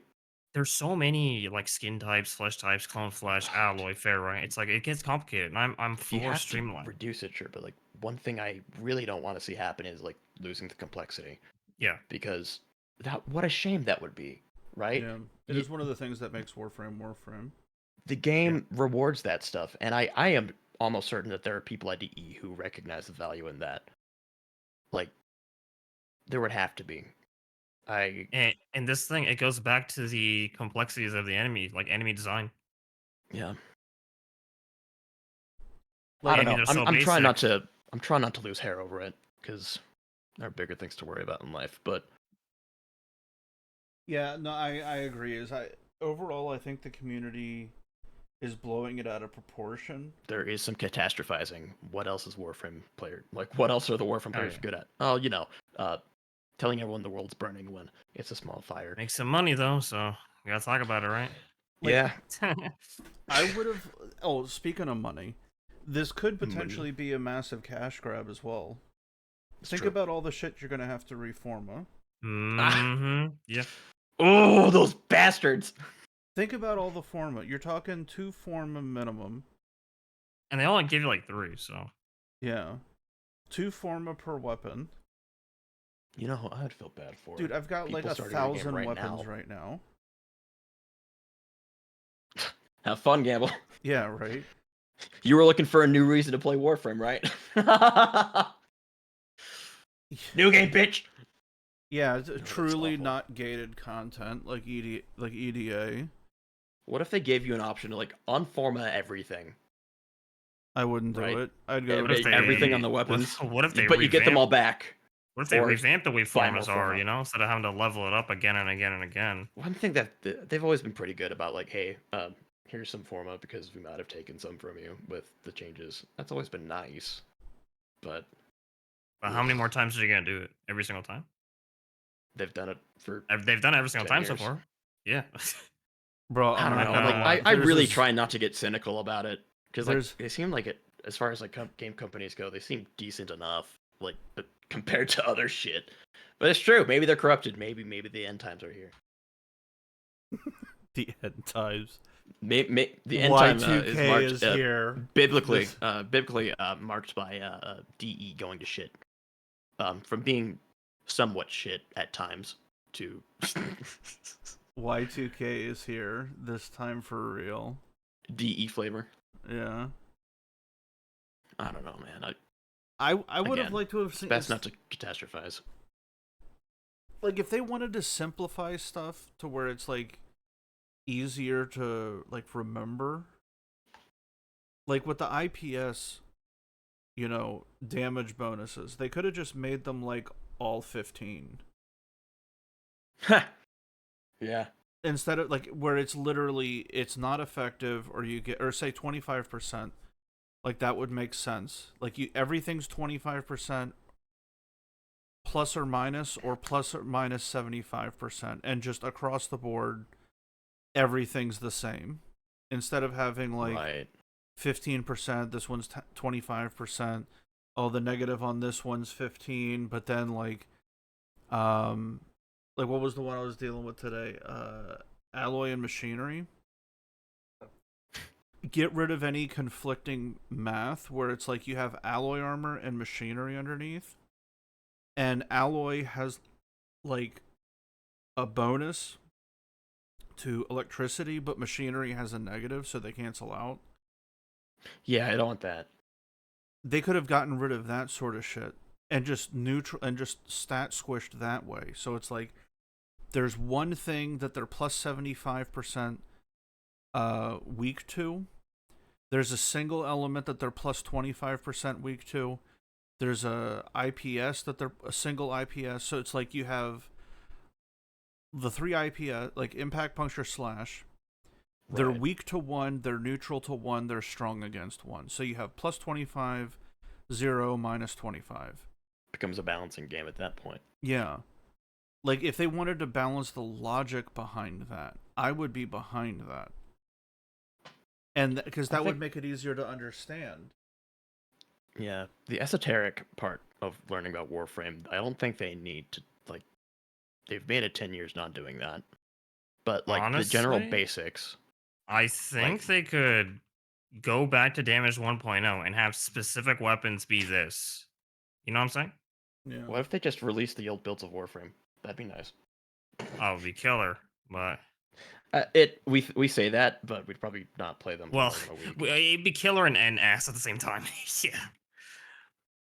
there's so many like skin types, flesh types, clone flesh, alloy, ferrite. It's like it gets complicated. And I'm You for have to streamlining. reduce it, sure, but like one thing I really don't want to see happen is like losing the complexity Yeah. because that what a shame that would be, right? yeah, it You, is one of the things that makes Warframe Warframe. the Yeah. game rewards that stuff, and I am almost certain that there are people at DE who recognize the value in that. Like there would have to be. I And this thing, it goes back to the complexities of the enemy, like enemy design. yeah. I Like, don't Maybe know. they're I'm so I'm trying not basic. to I'm trying not to lose hair over it because there are bigger things to worry about in life. But yeah, no, I agree. Overall, I think the community is blowing it out of proportion. there is some catastrophizing. What else is Warframe player like? What else are the Warframe Oh players yeah. good at? Oh, uh, telling everyone the world's burning when it's a small fire. Make some money though, so we gotta talk about it, right? Like, Yeah, I would have. Oh, speaking of money, this could money. potentially be a massive cash grab as well. It's Think true. about all the shit you're gonna have to reform, huh? Ah, Yeah. oh, those bastards! Think about all the forma. You're talking 2 forma minimum. And they only give you like 3, so Yeah. 2 forma per weapon. You know, I'd feel bad for Dude, I've got like people starting the game 1,000 right weapons now. right now. Have fun, Gamble. Yeah, right? You were looking for a new reason to play Warframe, right? New game, bitch. Yeah, it's No, that's truly awful. not gated content like EDA. What if they gave you an option to like unforma everything, I wouldn't do right? it. I'd go what if Everything on they the weapons, what if they but you get them revamp all back or the way buy more formas are, forma. instead of having to level it up again and again and again. One thing that they've always been pretty good about, like, hey, here's some forma because we might have taken some from you with the changes. That's always been nice, but But how many ugh, more times are you gonna do it? Every single time? they've done it for They've done it every single 10 time so years. far. Yeah. Bro, I I'm don't not know. gonna Like, lie. I There's really this try not to get cynical about it because, like, there's they seem like it, as far as like game companies go, they seem decent enough, like, compared to other shit. But it's true. Maybe they're corrupted. Maybe the end times are here. The end times. The end time is Y2K marked is here. biblically, This- marked by DE going to shit. From being somewhat shit at times to Y2K is here. This time for real. DE flavor. Yeah. I don't know, man. I would have Again, liked to have It's seen. best not to catastrophize. Like if they wanted to simplify stuff to where it's like easier to like remember, like with the IPS, damage bonuses, they could have just made them like all 15 Yeah. instead of like where it's literally it's not effective, or you get, or say 25%. Like that would make sense. Like everything's 25% plus or plus or minus 75%, and just across the board everything's the same, instead of having like Right. 15%, this one's 25%. Oh, the negative on this one's 15, but then like what was the one I was dealing with today? Alloy and machinery. Get rid of any conflicting math where it's like you have alloy armor and machinery underneath, and alloy has like a bonus to electricity, but machinery has a negative, so they cancel out. Yeah, I don't want that. They could have gotten rid of that sort of shit and just neutral and just stat squished that way. So it's like there's one thing that they're plus 75% weak to. There's a single element that they're plus 25% weak to. There's a IPS that they're a single IPS. So it's like you have the 3 IPS, like impact, puncture, slash. They're Right. weak to 1, they're neutral to 1, they're strong against 1. So you have plus 25, 0, minus 25. Becomes a balancing game at that point. Yeah. Like if they wanted to balance the logic behind that, I would be behind that. And because that would make it easier to understand. Yeah, the esoteric part of learning about Warframe, I don't think they need to, like, they've made it 10 years not doing that. But, like, the general Honestly, basics, I think like, they could go back to damage 1.0 and have specific weapons be this. You know what I'm saying? Yeah. what if they just released the old builds of Warframe? That'd be nice. Oh, it'd be killer. But We say that, but we'd probably not play them for well, more than a week. it'd be killer and ass at the same time. Yeah.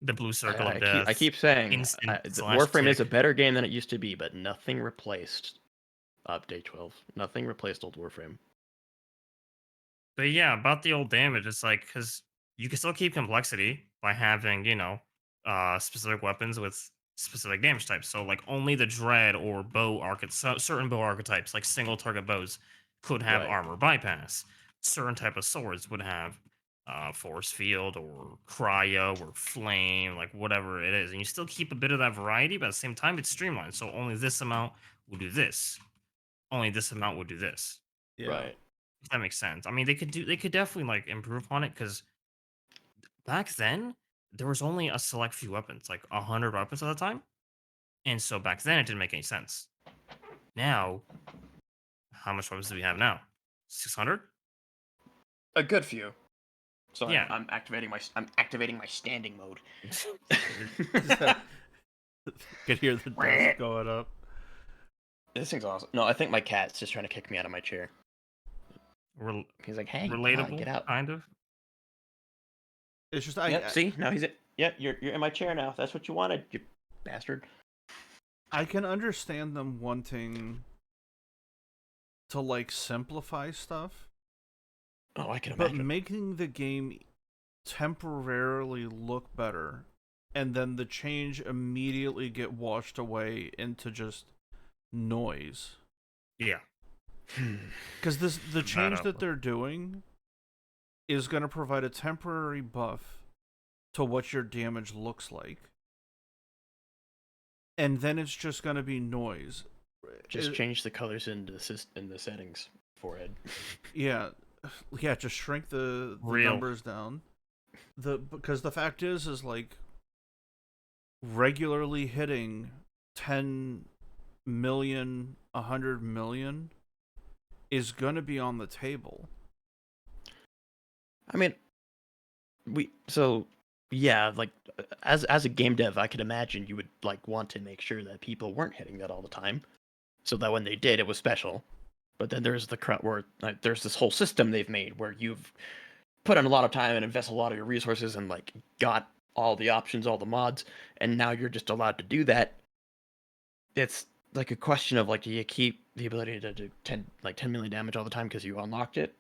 The blue circle of I death. keep saying Instant slash Warframe is a tick. better game than it used to be, but nothing replaced Update 12. Nothing replaced old Warframe. But yeah, about the old damage, it's like because you can still keep complexity by having, specific weapons with specific damage types. So like only the dread or bow archetypes, certain bow archetypes, like single target bows, could have Right. armor bypass. Certain type of swords would have force field or cryo or flame, like whatever it is, and you still keep a bit of that variety, but at the same time, it's streamlined. So only this amount will do this. Only this amount will do this. Yeah. Right. If that makes sense. I mean, they could definitely like improve on it because back then there was only a select few weapons, like 100 weapons at the time, and so back then it didn't make any sense. Now, how much weapons do we have now? 600. A good few. So Yeah. I'm activating my standing mode. Could hear the desk going up. This thing's awesome. No, I think my cat's just trying to kick me out of my chair. He's like, "Hey, come on, Relatable, get out." kind of. It's just Yep, see? Now he's you're in my chair now. That's what you wanted, you bastard. I can understand them wanting to like simplify stuff, Oh, I can but imagine. making the game temporarily look better and then the change immediately get washed away into just noise. Yeah. Because the Bad change that output. they're doing is going to provide a temporary buff to what your damage looks like. And then it's just going to be noise. Just change the colors in the settings forehead. Yeah. Yeah, just shrink the Real. numbers down. Because the fact is like regularly hitting 10 million, 100 million is going to be on the table. I mean, yeah, like as a game dev, I could imagine you would like want to make sure that people weren't hitting that all the time, so that when they did, it was special. But then there's where there's this whole system they've made where you've put in a lot of time and invest a lot of your resources and like got all the options, all the mods, and now you're just allowed to do that. It's like a question of like, do you keep the ability to do 10 million damage all the time because you unlocked it,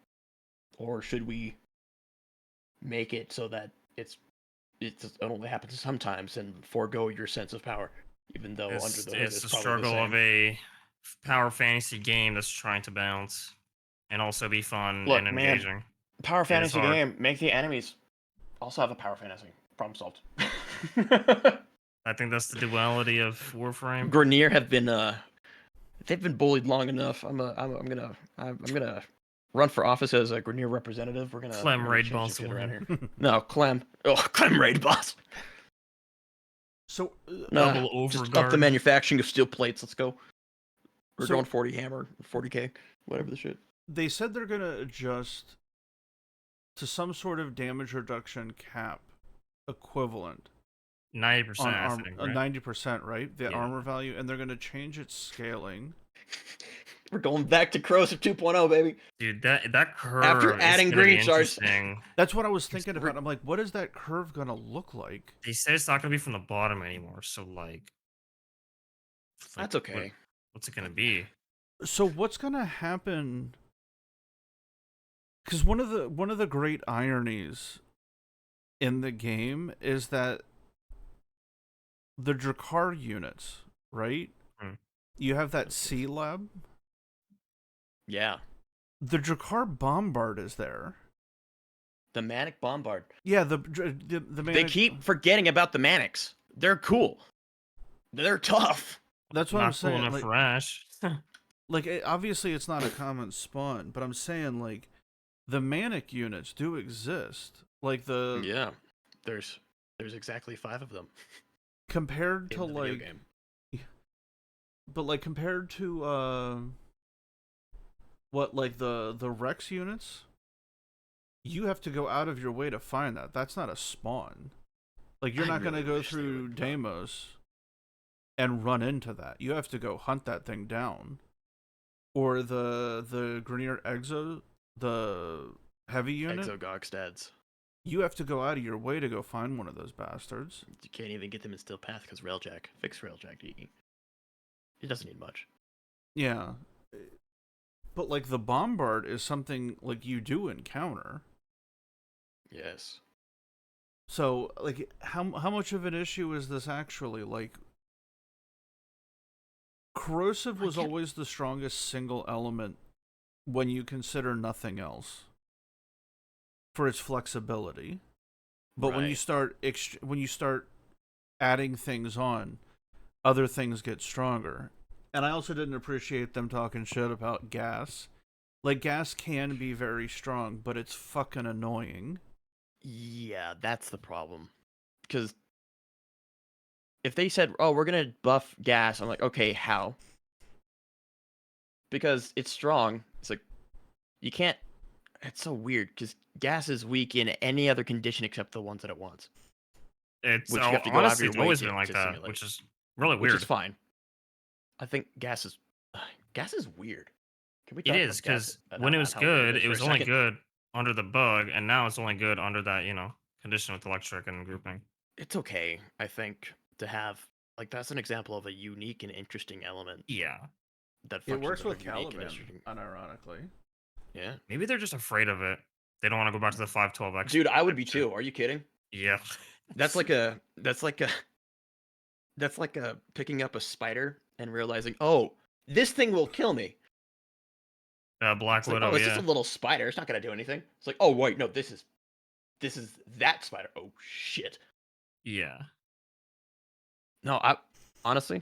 or should we make it so that it only happens sometimes and forego your sense of power, even though under the hood It's it's the probably the struggle same. of a power fantasy game that's trying to balance and also be fun and Look, man, engaging. power It is fantasy hard. game, make the enemies also have a power fantasy. Problem solved. I think that's the duality of Warframe. Grenier have been they've been bullied long enough. I'm gonna run for office as a Grenier representative. We're Clem gonna raid change some boss shit will around win. here. No, Clem. Oh, Clem raid boss. So Nah, Double just up the overguard. manufacturing of steel plates. Let's go. We're So- going 40 hammer, 40k, whatever the shit. they said they're going to adjust to some sort of damage reduction cap equivalent 90%, on I armor, think, right? 90%, right? The Yeah. armor value, and they're going to change its scaling. We're going back to corrosive 2.0, baby. Dude, that curve After is adding gonna be green shards. interesting. That's what I was thinking about. I'm like, what is that curve going to look like? They said it's not gonna be from the bottom anymore, so like That's okay. what's it gonna be? So what's going to happen? Because one of the great ironies in the game is that the Drakkar units, right? Hmm. You have that C lab. Yeah. The Drakkar Bombard is there. The Manic Bombard. Yeah, the They keep forgetting about the Manics. They're cool. They're tough. That's what Not I'm cool saying. enough Like, for Ash. obviously it's not a common spawn, but I'm saying like the Manic units do exist. Like Yeah. There's exactly 5 of them. compared to in the video like, game. but like compared to what like the Rex units, you have to go out of your way to find that. That's not a spawn. Like you're I not really gonna go wish they through would. Deimos and run into that. You have to go hunt that thing down. Or the Grenier Exo, the heavy unit, Exogogstads. you have to go out of your way to go find one of those bastards. You can't even get them in Steel Path because Railjack. Fix Railjack, DE. It doesn't need much. Yeah. But like the Bombard is something like you do encounter. Yes. So like how much of an issue is this actually? Like corrosive was always the strongest single element when you consider nothing else for its flexibility. But when you Right. start adding things on, other things get stronger. And I also didn't appreciate them talking shit about gas. Like gas can be very strong, but it's fucking annoying. Yeah, that's the problem. Because if they said, "Oh, we're gonna buff gas," I'm like, "Okay, how?" Because it's strong. It's like you can't. It's so weird because gas is weak in any other condition except the ones that it wants, It's which you have to go out of honestly, your it's way always been like to that, simulate, which is really which weird. is fine. I think gas is weird. Can we It talk is about gas? because when it was how weird good, is it for a was only second? good under the bug, and now it's only good under that condition with electric and grouping. It's okay, I think, to have like that's an example of a unique and interesting element Yeah, that It functions works as a with unique and Caliban, interesting. unironically. Yeah, maybe they're just afraid of it. They don't want to go back to the 512X. dude, I would be shit. too. Are you kidding? Yeah, That's like a picking up a spider and realizing, oh, this thing will kill me. Black It's like, Widow. oh, it's Yeah, just a little spider. It's not gonna do anything. It's like, oh wait, no, this is that spider. Oh shit. yeah. No, honestly,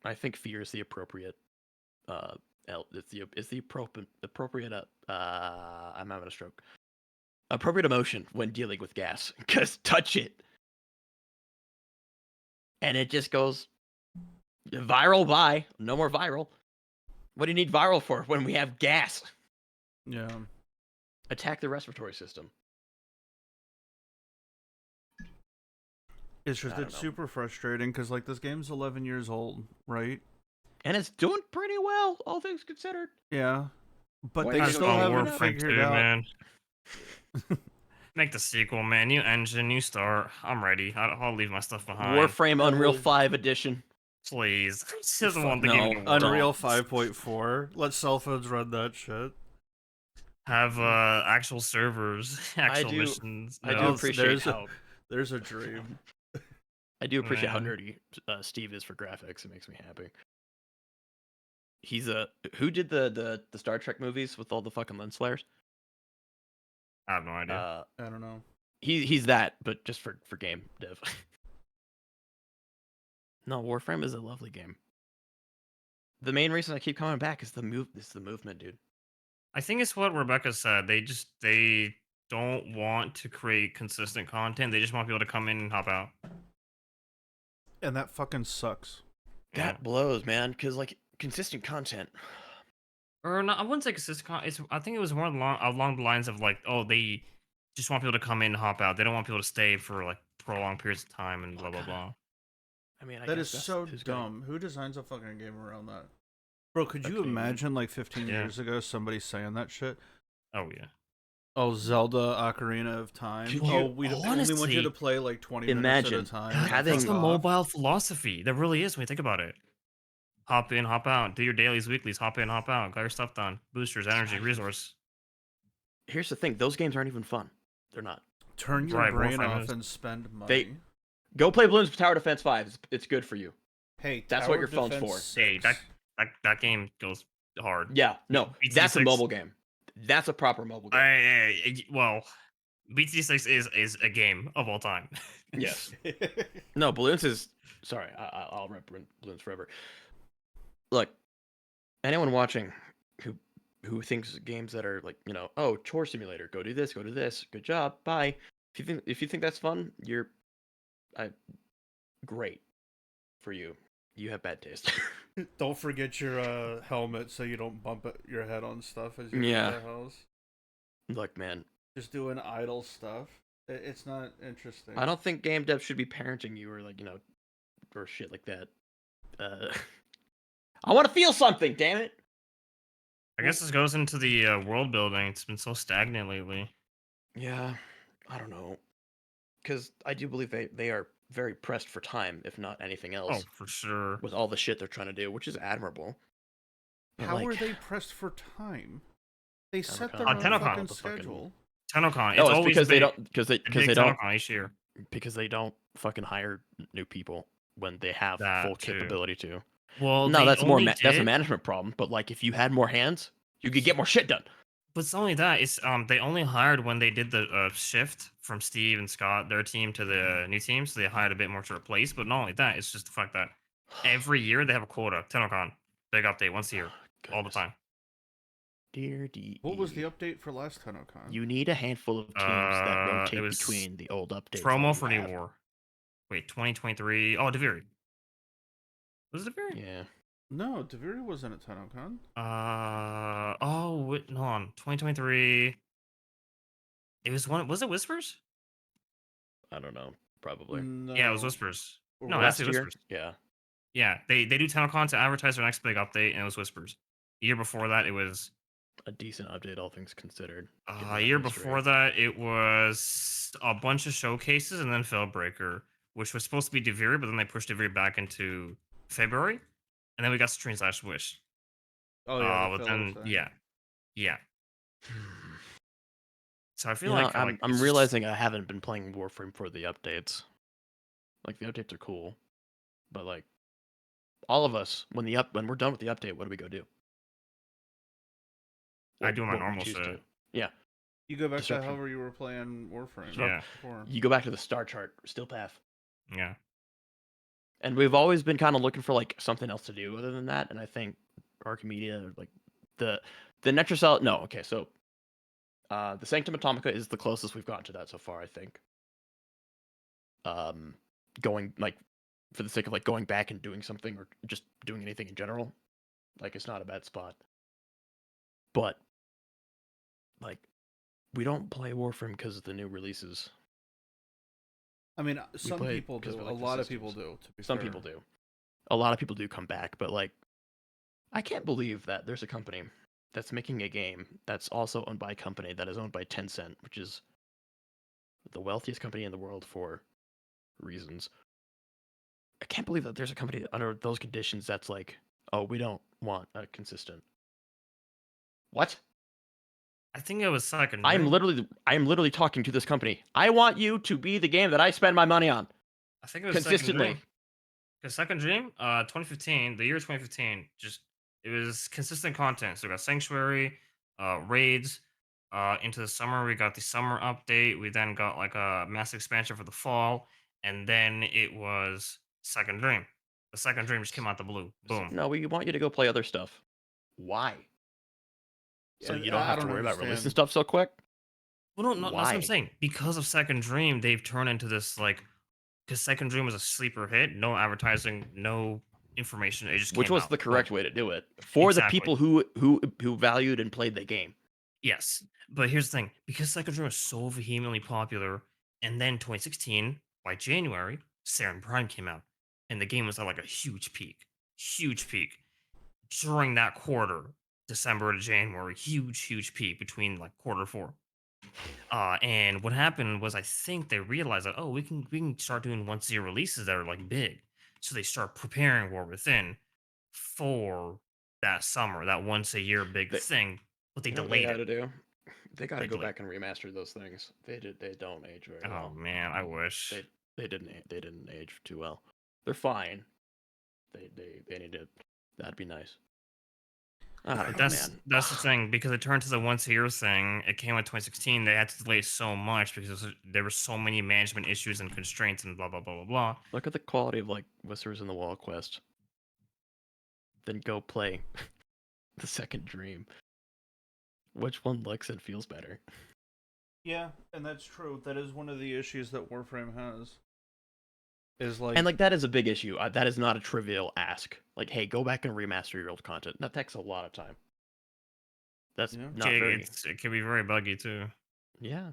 I think fear is the appropriate. It's the appropriate. I'm having a stroke. Appropriate emotion when dealing with gas, because touch it, and it just goes viral. By no more viral. What do you need viral for when we have gas? Yeah. Attack the respiratory system. It's just I don't it's know. super frustrating because like this game's 11 years old, right? And it's doing pretty well, all things considered. Yeah, but Why they are you still gonna haven't give it up? Warframe figured 2, out. man. Make the sequel, man. New engine, new start. I'm ready. I'll leave my stuff behind. Warframe Yeah, Unreal well- 5 edition. Please. I just want the No, game to work. Unreal 5.4. Let cell phones run that shit. Have actual servers, actual do- missions. I do No. appreciate how There's a dream. I do appreciate how Man. nerdy Steve is for graphics. It makes me happy. He's who did the Star Trek movies with all the fucking lens flares? I have no idea. I don't know. He's that, but just for game dev. No, Warframe is a lovely game. The main reason I keep coming back is the movement, dude. I think it's what Rebecca said. They don't want to create consistent content. They just want people to come in and hop out. And that fucking sucks. That blows, man. Because like consistent content. Or not, I wouldn't say consistent. I think it was more along the lines of like, oh, they just want people to come in and hop out. They don't want people to stay for like prolonged periods of time and blah blah blah. I mean, I That guess is that's so who's gonna- dumb. Who designs a fucking game around that? Bro, could you Okay. imagine like 15 Yeah. years ago somebody saying that shit? Oh yeah. Oh, Zelda Ocarina of Time. Could Oh, you- we only want honestly, you to play like 20 minutes imagine at a time. having- That's Fuck a off. mobile philosophy. There really is when you think about it. Hop in, hop out. Do your dailies, weeklies. Hop in, hop out. Got your stuff done. Boosters, energy, resource. Here's the thing: those games aren't even fun. They're not. Turn your Right, brain Warframe off is. and spend money. Go play Bloons Tower Defense 5. It's good for you. Hey, That's Tower what your phone's Defense for. Hey, 6. that game goes hard. Yeah, no, BT6 that's a mobile game. That's a proper mobile game. Well, BT6 is a game of all time. Yes. No, Balloons is. Sorry, I'll rep Balloons forever. Look, anyone watching who thinks games that are like, oh, chore simulator, go do this, good job, bye. If you think that's fun, you're great for you. You have bad taste. Don't forget your helmet so you don't bump your head on stuff as you Yeah. leave the house. Look, man, Just doing idle stuff. It's not interesting. I don't think game dev should be parenting you or like, or shit like that. I want to feel something, damn it. I guess this goes into the world building. It's been so stagnant lately. Yeah, I don't know. Because I do believe they are very pressed for time, if not anything Oh, else, for sure. with all the shit they're trying to do, which is admirable. But, How like, are they pressed for time? They set TennoCon. their own TennoCon. fucking The fucking- schedule. TennoCon. It's No, it's always because they been don't because a they big don't TennoCon each year. because they don't fucking hire new people when they have That full too. capability to. Well, No, they that's more only that's a did- management problem. But like, if you had more hands, you could get more shit done. But it's not only that. It's they only hired when they did the shift from Steve and Scott, their team, to the new team. So they hired a bit more to replace. But not only that, it's just the fact that every year they have a quota. TennoCon, big update once a year, all the Goodness. time. Dear DE. What was the update for last TennoCon? You need a handful of teams that It rotate was between the old updates. Promo that for you New have. War. Wait, 2023. Oh, Deviri. Was it Deviri? Yeah. No, Deviri wasn't at TennoCon. Oh, wait, hold on. 2023. It was one. Was it Whispers? I don't know. Probably. No. Yeah, it was Whispers. Or No, was- that's Last the year. Whispers. Yeah. Yeah, they do TennoCon to advertise their next big update, and it was Whispers. The year before that, it was. A decent update, all things considered. given A that year history. before that, it was a bunch of showcases, and then Fellbreaker, which was supposed to be Deviri, but then they pushed Deviri back into February, and then we got Stream/Wish. Oh yeah, the But filler then thing. yeah. So I feel You know, like I'm it's just- realizing I haven't been playing Warframe for the updates. Like the updates are cool, but like all of us, when we're done with the update, what do we go do? I do my What we normal choose to. shit. Yeah, You go back to Disruption. however you were playing Warframe. Yeah. Before. you go back to the star chart, still path, Yeah. and we've always been kind of looking for like something else to do other than that. And I think Archimedia, like the Netracell. No, okay, so the Sanctum Atomica is the closest we've gotten to that so far. I think. Going like for the sake of like going back and doing something or just doing anything in general, Like, it's not a bad spot. But, like, we don't play Warframe because of the new releases. I mean, We some play people 'cause do. we A like the lot of people systems. do, to be Some fair. people do. A lot of people do come back, but, like, I can't believe that there's a company that's making a game that's also owned by a company that is owned by Tencent, which is the wealthiest company in the world for reasons. I can't believe that there's a company that under those conditions that's like, oh, we don't want a consistent. What? I think it was Second I am Dream. literally talking to this company. I want you to be the game that I spend my money on I think it was Second consistently. Dream. Because Second Dream, 2015, the year 2015, just it was consistent content. So we got Sanctuary, raids. Into the summer, we got the summer update. We then got like a massive expansion for the fall, and then it was Second Dream. The Second Dream just came out the blue. It's like, Boom. no, we want you to go play other stuff. Why? So And you don't I have to don't worry about releasing understand. stuff so quick? Well, no, that's what I'm Why? saying. Because of Second Dream, they've turned into this like, because Second Dream was a sleeper hit, no advertising, no information. It just Which came was out. the Boom. correct way to do it for the Exactly. people who valued and played the game. Yes, but here's the thing: because Second Dream was so vehemently popular, and then 2016 by January, Saren Prime came out, and the game was at like a huge peak during that quarter, December to January, huge peak between like quarter four. And what happened was I think they realized that oh we can start doing 1-0 releases that are like big, so they start preparing War Within for that summer, that once a year big They, thing, but they you know what they delayed got it. to do? They got to They go delayed. back and remaster those things. They don't age very Oh well. man, I wish. They didn't age too well. They're fine. They need to. That'd be nice. I don't But know, man. that's the thing because it turned to the once a year thing. It came out 2016. They had to delay so much because there were so many management issues and constraints and blah blah blah blah blah. Look at the quality of like Whispers in the Wall quest. Then go play the Second Dream. Which one looks and feels better? Yeah, and that's true. That is one of the issues that Warframe has. Is like, And like that is a big issue. That is not a trivial ask. Like, hey, go back and remaster your old content. That takes a lot of time. That's yeah. not very. It can be very buggy too. Yeah.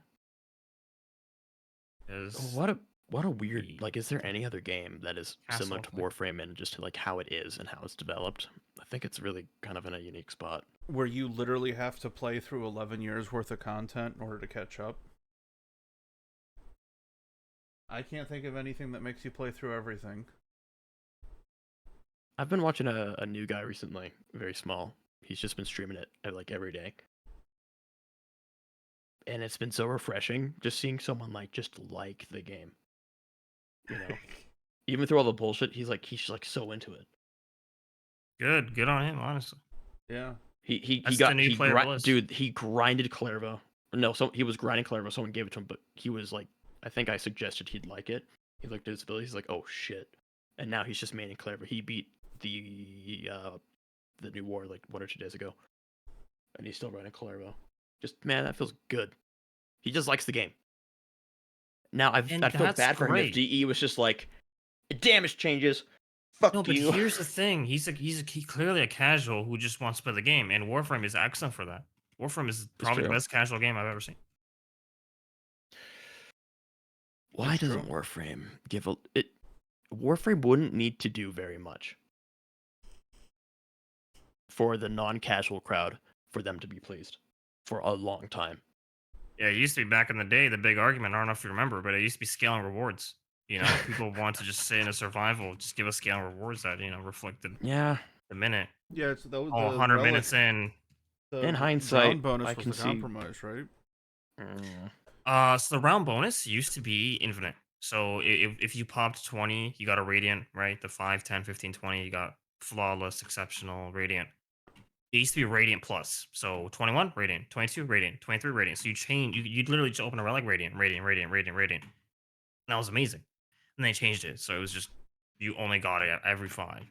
Is What a weird. the Like, is there any other game that is similar castle to like Warframe and just like how it is and how it's developed? I think it's really kind of in a unique spot. Where you literally have to play through 11 years worth of content in order to catch up. I can't think of anything that makes you play through everything. I've been watching a new guy recently, very small. He's just been streaming it like every day. And it's been so refreshing just seeing someone like just like the game. You know? Even through all the bullshit, he's like so into it. good on him, honestly. Yeah. He That's the got new playable list. dude, he grinded Clairvo. No, so he was grinding Clairvo, someone gave it to him, but he was like I think I suggested he'd like it. He looked at his abilities, he's like, oh shit. And now he's just maining Clairvo. He beat the new war like 1 or 2 days ago. And he's still running Clairvo. Just man, that feels good. He just likes the game. Now I And feel that's bad for him if great. DE was just like damage changes. Fuck No, but you. here's the thing: he's clearly a casual who just wants to play the game, and Warframe is excellent for that. Warframe is It's probably the true. best casual game I've ever seen. Why It's doesn't true. Warframe give a it? Warframe wouldn't need to do very much for the non-casual crowd for them to be pleased for a long time. Yeah, it used to be back in the day. The big argument, I don't know if you remember, but it used to be scaling rewards. You know, people want to just sit in a survival, just give us scaling rewards that reflected Yeah, the minute. Yeah, it's the 100 relic. minutes in. in The hindsight, round bonus I was can the see. compromise, right? Mm, So the round bonus used to be infinite. So if you popped 20, you got a radiant, right? The 5, 10, 15, 20, you got flawless, exceptional, radiant. It used to be radiant plus. So 21, radiant, 22, radiant, 23, radiant. So you'd literally just open a relic, radiant, radiant, radiant, radiant, radiant. And that was amazing. And they changed it. So it was just, you only got it every 5.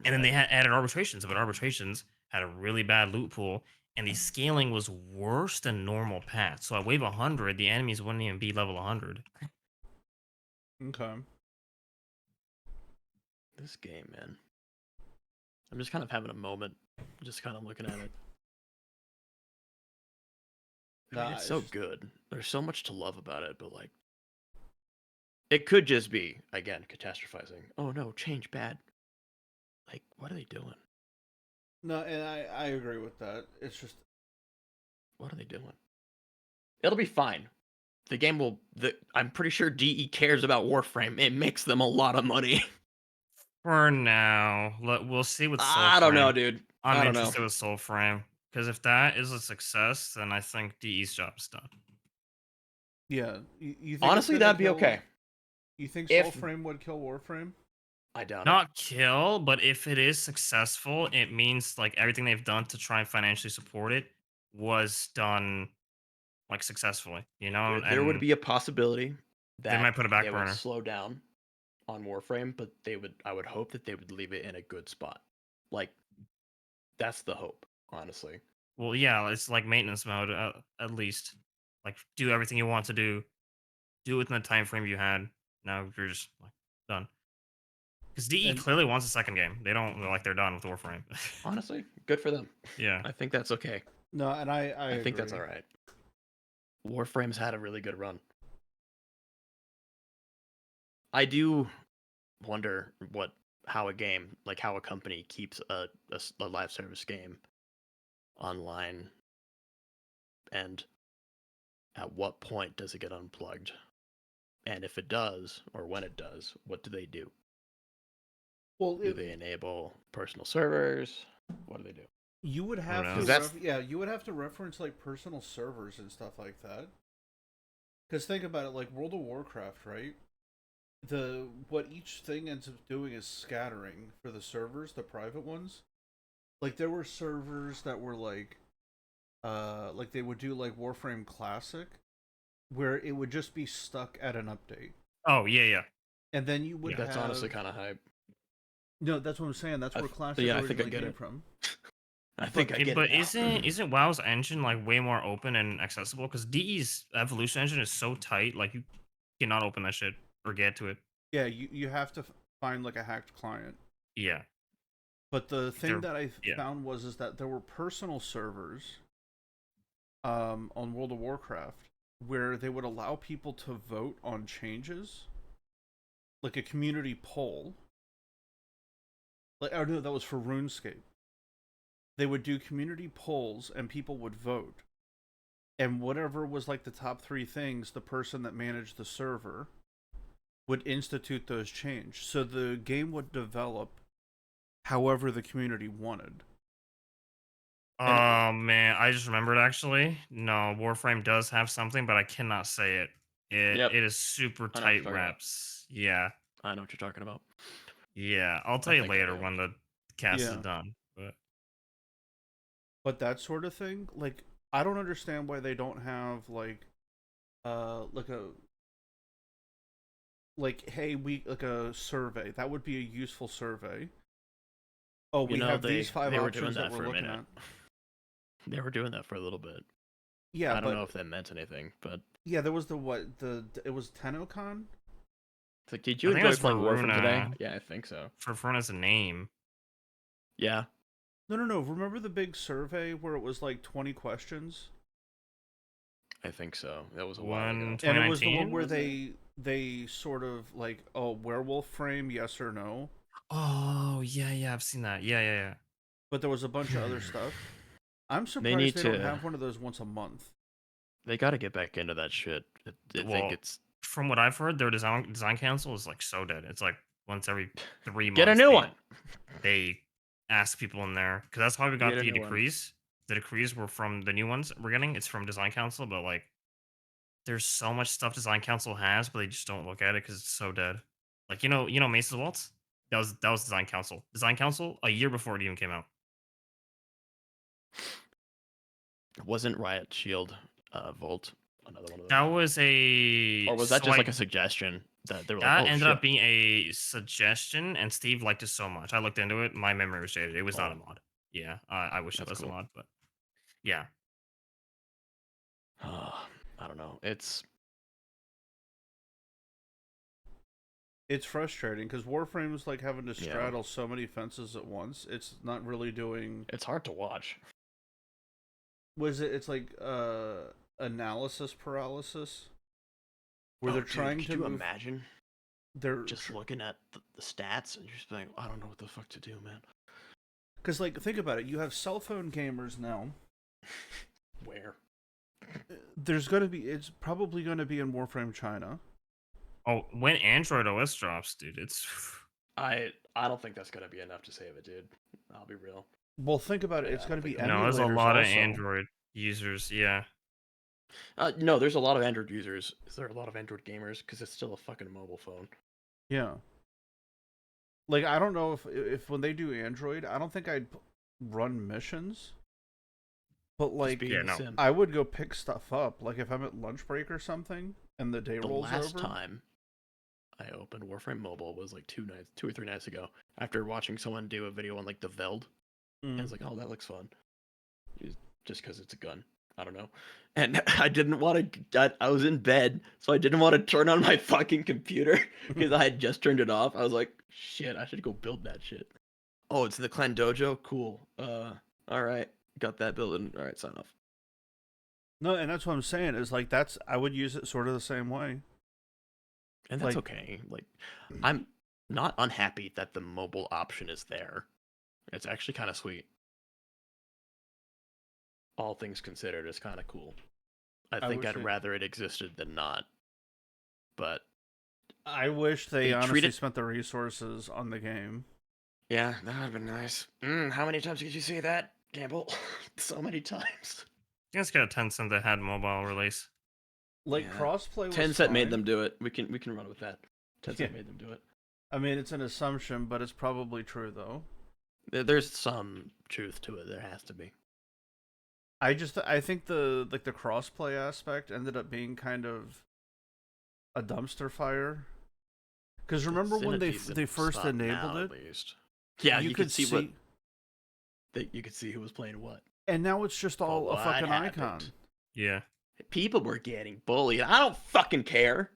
And then they had added arbitrations, but arbitrations had a really bad loot pool, and the scaling was worse than normal paths. So at wave 100, the enemies wouldn't even be level 100. Okay. this game, man. I'm just kind of having a moment, just kind of looking at it. I mean, Nah, it's so good. There's so much to love about it, but like, it could just be again catastrophizing. Oh no, change bad. Like, what are they doing? no, and I agree with that. It's just What are they doing? It'll be fine. The game will. I'm pretty sure DE cares about Warframe. It makes them a lot of money. For now, we'll see with I don't know, Soulframe. dude. I'm I don't know. interested with Soulframe because if that is a success, then I think DE's job is done. yeah. You think it's Honestly, gonna that'd be kill? okay. You think If Soulframe would kill Warframe? I doubt it. Not kill, but if it is successful, it means like everything they've done to try and financially support it was done like successfully, you know, There would and be a possibility they that might put a they back will burner. slow down on Warframe, but they would. I would hope that they would leave it in a good spot. Like that's the hope, honestly. Well, yeah, it's like maintenance mode at least. Like do everything you want to do it within the time frame you had. Now you're just like done. Because DE And clearly wants a second game. They don't like they're done with Warframe. Honestly, good for them. Yeah. I think that's okay. no, and I I think that's agree. all right. Warframe's had a really good run. I do wonder how a game, like how a company keeps a live service game online, and at what point does it get unplugged? And if it does, or when it does, what do they do? Well, Do they enable personal servers? What do they do? you would Who have to, Because knows? that's yeah, you would have to reference like personal servers and stuff like that. Because think about it, like World of Warcraft, right? The what each thing ends up doing is scattering for the servers, the private ones. Like there were servers that were like they would do like Warframe Classic, where it would just be stuck at an update, Oh yeah, yeah. and then you would Yeah. that's honestly have kind of hype. no. That's what I'm saying. That's where Classic Yeah, I think I originally get came it. from. I think I get But it now. isn't WoW's engine like way more open and accessible? Because DE's evolution engine is so tight, like you cannot open that shit or get to it. Yeah, you have to find like a hacked client. Yeah. But the Like thing they're that I yeah. found was is that there were personal servers on World of Warcraft where they would allow people to vote on changes, like a community poll. Like, oh no, that was for RuneScape. They would do community polls and people would vote. And whatever was like the top three things, the person that managed the server would institute those change. So the game would develop however the community wanted. And Oh man, I just remembered actually. No, Warframe does have something, but I cannot say it. Yep, It is super I know what tight you're talking about. wraps. Yeah. I know what you're talking about. Yeah. I'll I tell you think I later do. when the cast is yeah, done. But but that sort of thing, like I don't understand why they don't have like a like hey we like a survey. That would be a useful survey. Oh, You we know, have these five they were doing options that that we're for a looking minute. at. They were doing that for a little bit. Yeah, I don't but know if that meant anything, but yeah, there was the what the it was TennoCon. it's like, did I you think it enjoy was playing Warframe today? Faruna. Yeah, I think so. For Faruna's a name. Yeah, No. Remember the big survey where it was like 20 questions, I think so. That was a while One ago. and it was the one 2019 where was it? they sort of like oh werewolf frame yes or no, Oh yeah, yeah, I've seen that. Yeah, yeah, but there was a bunch of other stuff. I'm They surprised need they don't to. have one of those once a month. They got to get back into that shit. I think Well, it's from what I've heard, their design council is like so dead. It's like once every 3 get a months new one. they ask people in there because that's how we got Get a the new one. decrees. The decrees were from the new ones we're getting. It's from design council, but like there's so much stuff design council has, but they just don't look at it because it's so dead. Like Mace's Waltz. That was design council. Design council a year before it even came out. Wasn't Riot Shield Volt another one of That those? was a Or was that just like a suggestion that they were like, that oh ended shit? up being a suggestion, and Steve liked it so much. I looked into it. My memory was jaded. It was not Oh, a mod. Yeah, I wish it that's was a cool. mod, but yeah. I don't know. It's It's frustrating because Warframe's like having to Yeah. straddle so many fences at once. It's not really doing. It's hard to watch. Was it? It's like analysis paralysis, where Oh, they're dude, trying could to you move. imagine They're just looking at the stats and you're just like, I don't know what the fuck to do, man. because like think about it. You have cell phone gamers now. Where? There's gonna be. It's probably gonna be in Warframe China. Oh, when Android OS drops, dude, it's I don't think that's gonna be enough to save it, dude. I'll be real. Well, think about it. Yeah, It's I gonna don't be think no, there's a emulators lot of also. Android users. Yeah, No, there's a lot of Android users. Is there a lot of Android gamers? Because it's still a fucking mobile phone. Yeah. Like I don't know if when they do Android, I don't think I'd run missions. But Just like be Yeah, in the no. sim. I would go pick stuff up. Like if I'm at lunch break or something and the day The rolls last over. time I opened Warframe Mobile was like 2 or 3 nights ago. After watching someone do a video on like the Veld, and I was like, oh, that looks fun. Just because it's a gun. I don't know. And I didn't want to. I was in bed, so I didn't want to turn on my fucking computer because I had just turned it off. I was like, shit, I should go build that shit. Oh, it's in the Clan Dojo. Cool. All right, got that building. All right, sign off. No, and that's what I'm saying is like I would use it sort of the same way. And that's Like- okay. Like, I'm not unhappy that the mobile option is there. It's actually kind of sweet. All things considered, it's kind of cool. I think wish I'd rather it existed than not. But I wish they They honestly treat it- spent the resources on the game. yeah, that would have been nice. How many times did you say that, Gamble? So many times. you guys got a Tencent that had mobile release. Like Yeah. crossplay was Tencent made fine. them do it. We can run with that. Tencent Yeah. made them do it. I mean, it's an assumption, but it's probably true though. There's some truth to it. There has to be. I think the crossplay aspect ended up being kind of a dumpster fire. Because remember when they Synergy's first stopped enabled now, it? at least. Yeah, you could see what you could see who was playing what. and now it's just all But a what fucking happened? icon. Yeah, People were getting bullied. I don't fucking care.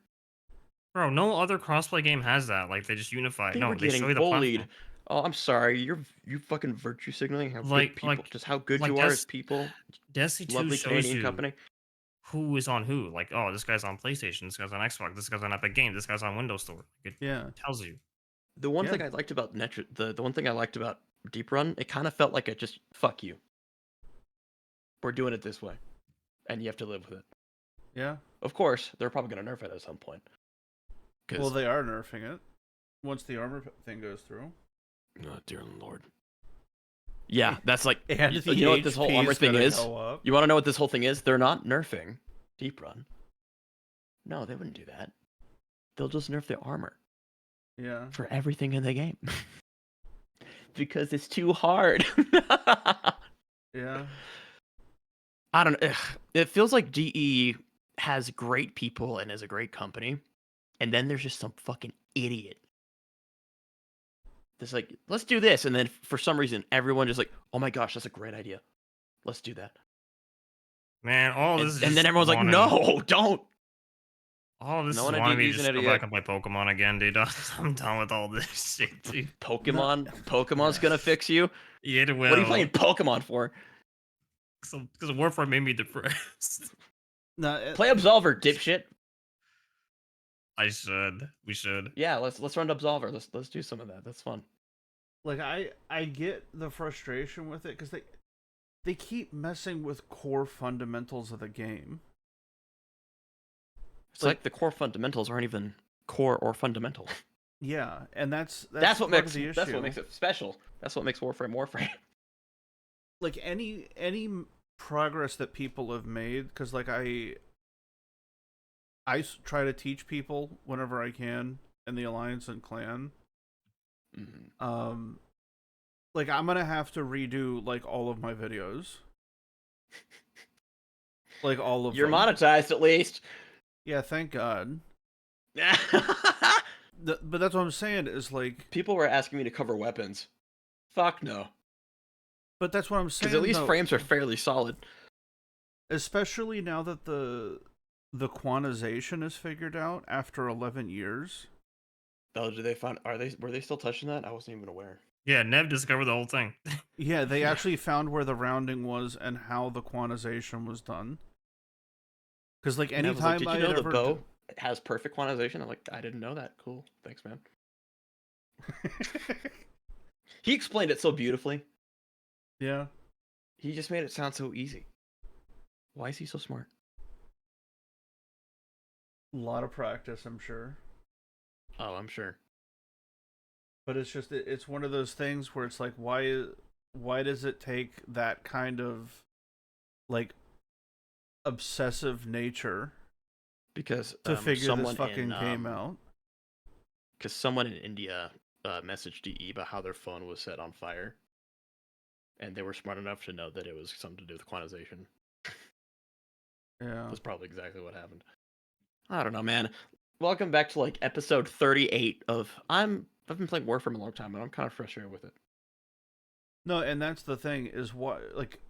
bro, no other crossplay game has that. Like they just unify. They No, were they show getting you the bullied. platform. Oh, I'm sorry. You fucking virtue signaling how Like- good people, like- just how good like you are that's- as people. Destiny 2 Lovely shows Canadian you company. who is on who. Like, oh, this guy's on PlayStation, this guy's on Xbox, this guy's on Epic Games, this guy's on Windows Store. It Yeah. tells you. The one Yeah. thing I liked about the one thing I liked about Deep Run, it kind of felt like a just fuck you. We're doing it this way, and you have to live with it. Yeah. Of course, they're probably gonna nerf it at some point. 'Cause- Well, they are nerfing it once the armor thing goes through. oh, dear Lord. Yeah, that's like And you, the you know what this whole HP armor is thing gonna is. go up. You want to know what this whole thing is? They're not nerfing Deep Run. No, they wouldn't do that. They'll just nerf the armor Yeah. for everything in the game because it's too hard. Yeah. I don't know. It feels like DE has great people and is a great company, and then there's just some fucking idiot that's like, let's do this, and then for some reason everyone just like, oh my gosh, that's a great idea, let's do that. Man, all And, this is and then just everyone's like, wanting- no, don't. All this No is one at wanting me to DE's just an go idiot. back and play Pokemon again, dude. I'm done with all this shit, dude. Pokemon's gonna fix you. Yeah, it will. What are you playing Pokemon for? Because Warframe made me depressed. No, Play Absolver, dipshit. I should. We should. Yeah, let's run to Absolver. Let's do some of that. That's fun. like I get the frustration with it because they keep messing with core fundamentals of the game. It's like the core fundamentals aren't even core or fundamental. Yeah, and that's That's what part makes of the issue. that's what makes it special. That's what makes Warframe. Like any progress that people have made, because like I try to teach people whenever I can in the Alliance and Clan. Mhm. Like I'm gonna have to redo like all of my videos, like all of You're them. monetized at least. Yeah, thank God. But that's what I'm saying is like. People were asking me to cover weapons. Fuck no. But that's what I'm saying. Because at least though, frames are fairly solid. especially now that the quantization is figured out after 11 years. Oh, did they find? Were they still touching that? I wasn't even aware. Yeah, Nev discovered the whole thing. Yeah, they actually found where the rounding was and how the quantization was done. Because like And I was like, anytime did I you had know the ever bow has perfect quantization? I'm like, I didn't know that. Cool, thanks, man. He explained it so beautifully. yeah, He just made it sound so easy. Why is he so smart? a lot of practice, I'm sure. Oh, I'm sure. But it's just it's one of those things where it's like why does it take that kind of like obsessive nature Because to figure this fucking game out? because someone in India messaged DE about how their phone was set on fire, and they were smart enough to know that it was something to do with quantization. Yeah. That's probably exactly what happened. I don't know, man. Welcome back to like episode 38 of I've been playing Warframe a long time, and I'm kind of frustrated with it. No, and that's the thing is what like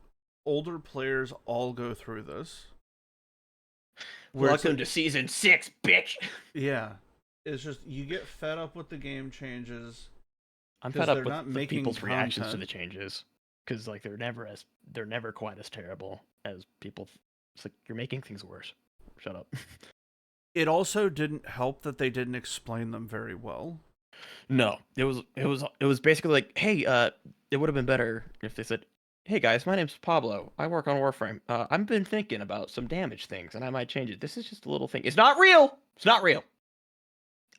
older players all go through this. Where it's Welcome like, to season 6, bitch. yeah, it's just you get fed up with the game changes I'm because fed up they're with not the making people's reactions to the content. changes because like they're never quite as terrible as people. It's like you're making things worse. Shut up. It also didn't help that they didn't explain them very well. No, it was basically like, hey, it would have been better if they said, hey guys, my name's Pablo. I work on Warframe. I've been thinking about some damage things, and I might change it. This is just a little thing. It's not real. It's not real.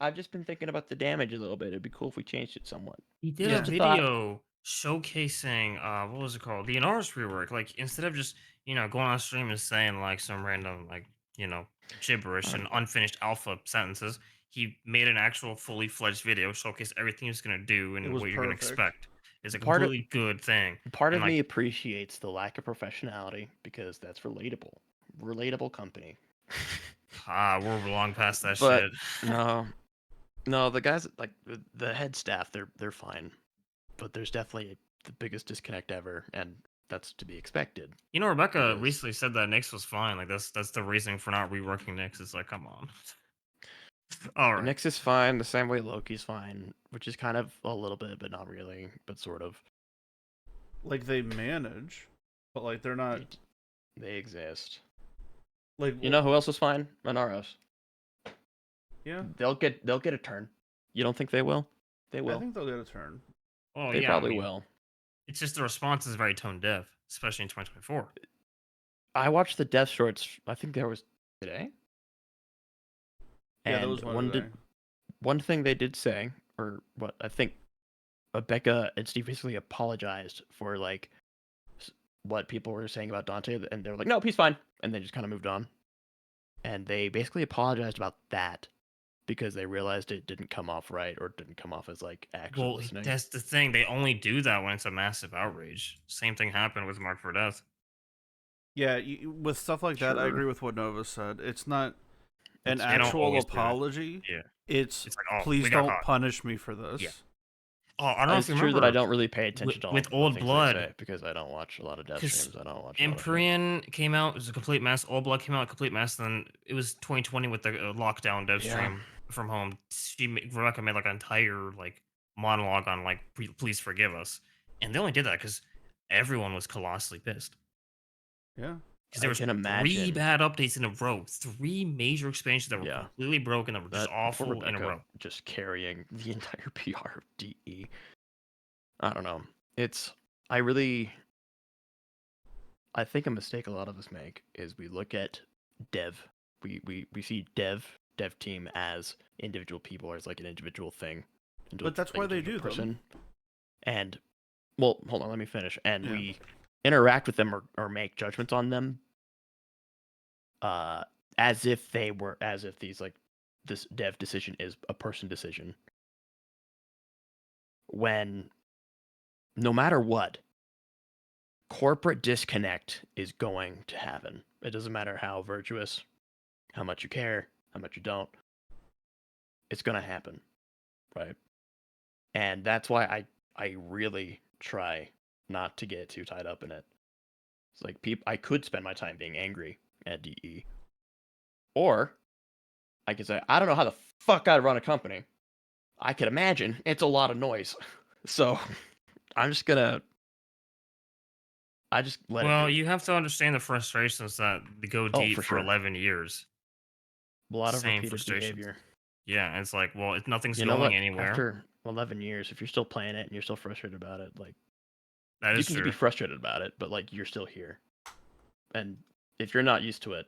I've just been thinking about the damage a little bit. It'd be cool if we changed it somewhat. He did a Yeah. Just a thought. video showcasing what was it called? The Inaris rework. Like instead of just, going on stream and saying like some random like, gibberish and unfinished alpha sentences, he made an actual fully fledged video, showcased everything he's gonna do It and was what you're gonna perfect. expect. It's a Part of completely good thing. part And of like me appreciates the lack of professionality because that's relatable. Relatable company. we're long past that But shit. no, no, the guys like the head staff, they're fine. But there's definitely the biggest disconnect ever, and that's to be expected. Rebecca Because recently said that Nyx was fine. Like that's the reason for not reworking Nyx. It's like, come on. All right. Nyx is fine the same way Loki's fine, which is kind of a little bit, but not really, but sort of. Like they manage, but like they're not They exist. like You know who else is fine? Anaros. yeah. They'll get a turn. You don't think they will? They I will. think they'll get a turn. Oh They yeah, I probably mean, will. it's just the response is very tone deaf, especially in 2024. I watched the death shorts. I think there was today. Yeah, there And was one today. one thing they did say, or what I think Becca and Steve basically apologized for like what people were saying about Dante, and they were like, "Nope, he's fine," and they just kind of moved on. And they basically apologized about that because they realized it didn't come off right or didn't come off as like actually Well, listening. that's the thing. They only do that when it's a massive outrage. Same thing happened with Mark for Death. Yeah, with stuff like that, I Sure. agree with what Nova said. It's not an It's They don't actual always do it. apology. Yeah, It's it's like, oh, please we got don't caught. punish me for Yeah. this. Oh, I don't know if It's you true that I remember don't really pay with, attention to all with the Old things they Blood, say because I don't watch a lot of death because streams. I don't watch a lot of shit. Empyrean came out. It was a complete mess. Old Blood came out a complete mess. Then it was 2020 with the lockdown dev Yeah. stream from home. Rebecca made like an entire like monologue on like please forgive us, and they only did that because everyone was colossally pissed. Yeah. Because there I was can 3 imagine. bad updates in a row, 3 major expansions that were Yeah. completely broken, that were just That poor awful in a Rebecca row. just carrying the entire PR of DE. I don't know. It's I really I think a mistake a lot of us make is we look at dev. We see dev team as individual people or as like an individual thing. But that's why they do them. And well, hold on, let me finish. And Yeah. we interact with them or make judgments on them as if these like this dev decision is a person decision. When no matter what, corporate disconnect is going to happen. It doesn't matter how virtuous, how much you care, how much you don't. It's going to happen, right? And that's why I really try not to get too tied up in it. It's like I could spend my time being angry at DE, or I could say I don't know how the fuck I run a company. I can imagine it's a lot of noise. So I'm just gonna I just let it Well, be. you have to understand the frustrations that they go Oh, deep for for sure. 11 years. A lot of Same repeated frustrations. behavior. Yeah, it's like, well, if nothing's You know going what? anywhere, After 11 years, if you're still playing it and you're still frustrated about it, like that you is can be true. frustrated about it, but like you're still here. And if you're not used to it,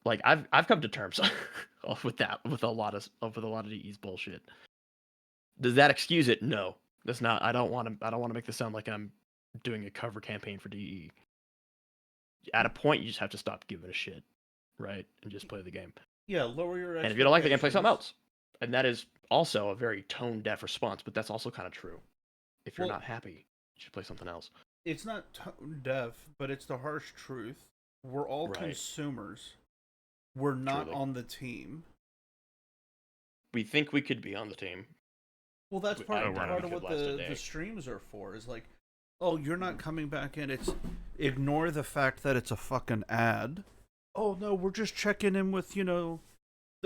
like I've come to terms with that with a lot of DE's bullshit. Does that excuse it? No. That's not. I don't want to make this sound like I'm doing a cover campaign for DE. At a point, you just have to stop giving a shit, right, and just play the game. Yeah, lower your And if you don't like the game, play something expectations. else. And that is also a very tone deaf response, but that's also kind of true. If you're Well, not happy, you should play something else. it's not tone deaf, but it's the harsh truth. We're all Right. consumers. We're not Truly. on the team. We think we could be on the team. Well, that's I Oh, we're doubt not. we part of could what last a the day. streams are for. Is like, oh, you're not coming back in. It's ignore the fact that it's a fucking ad. Oh no, we're just checking in with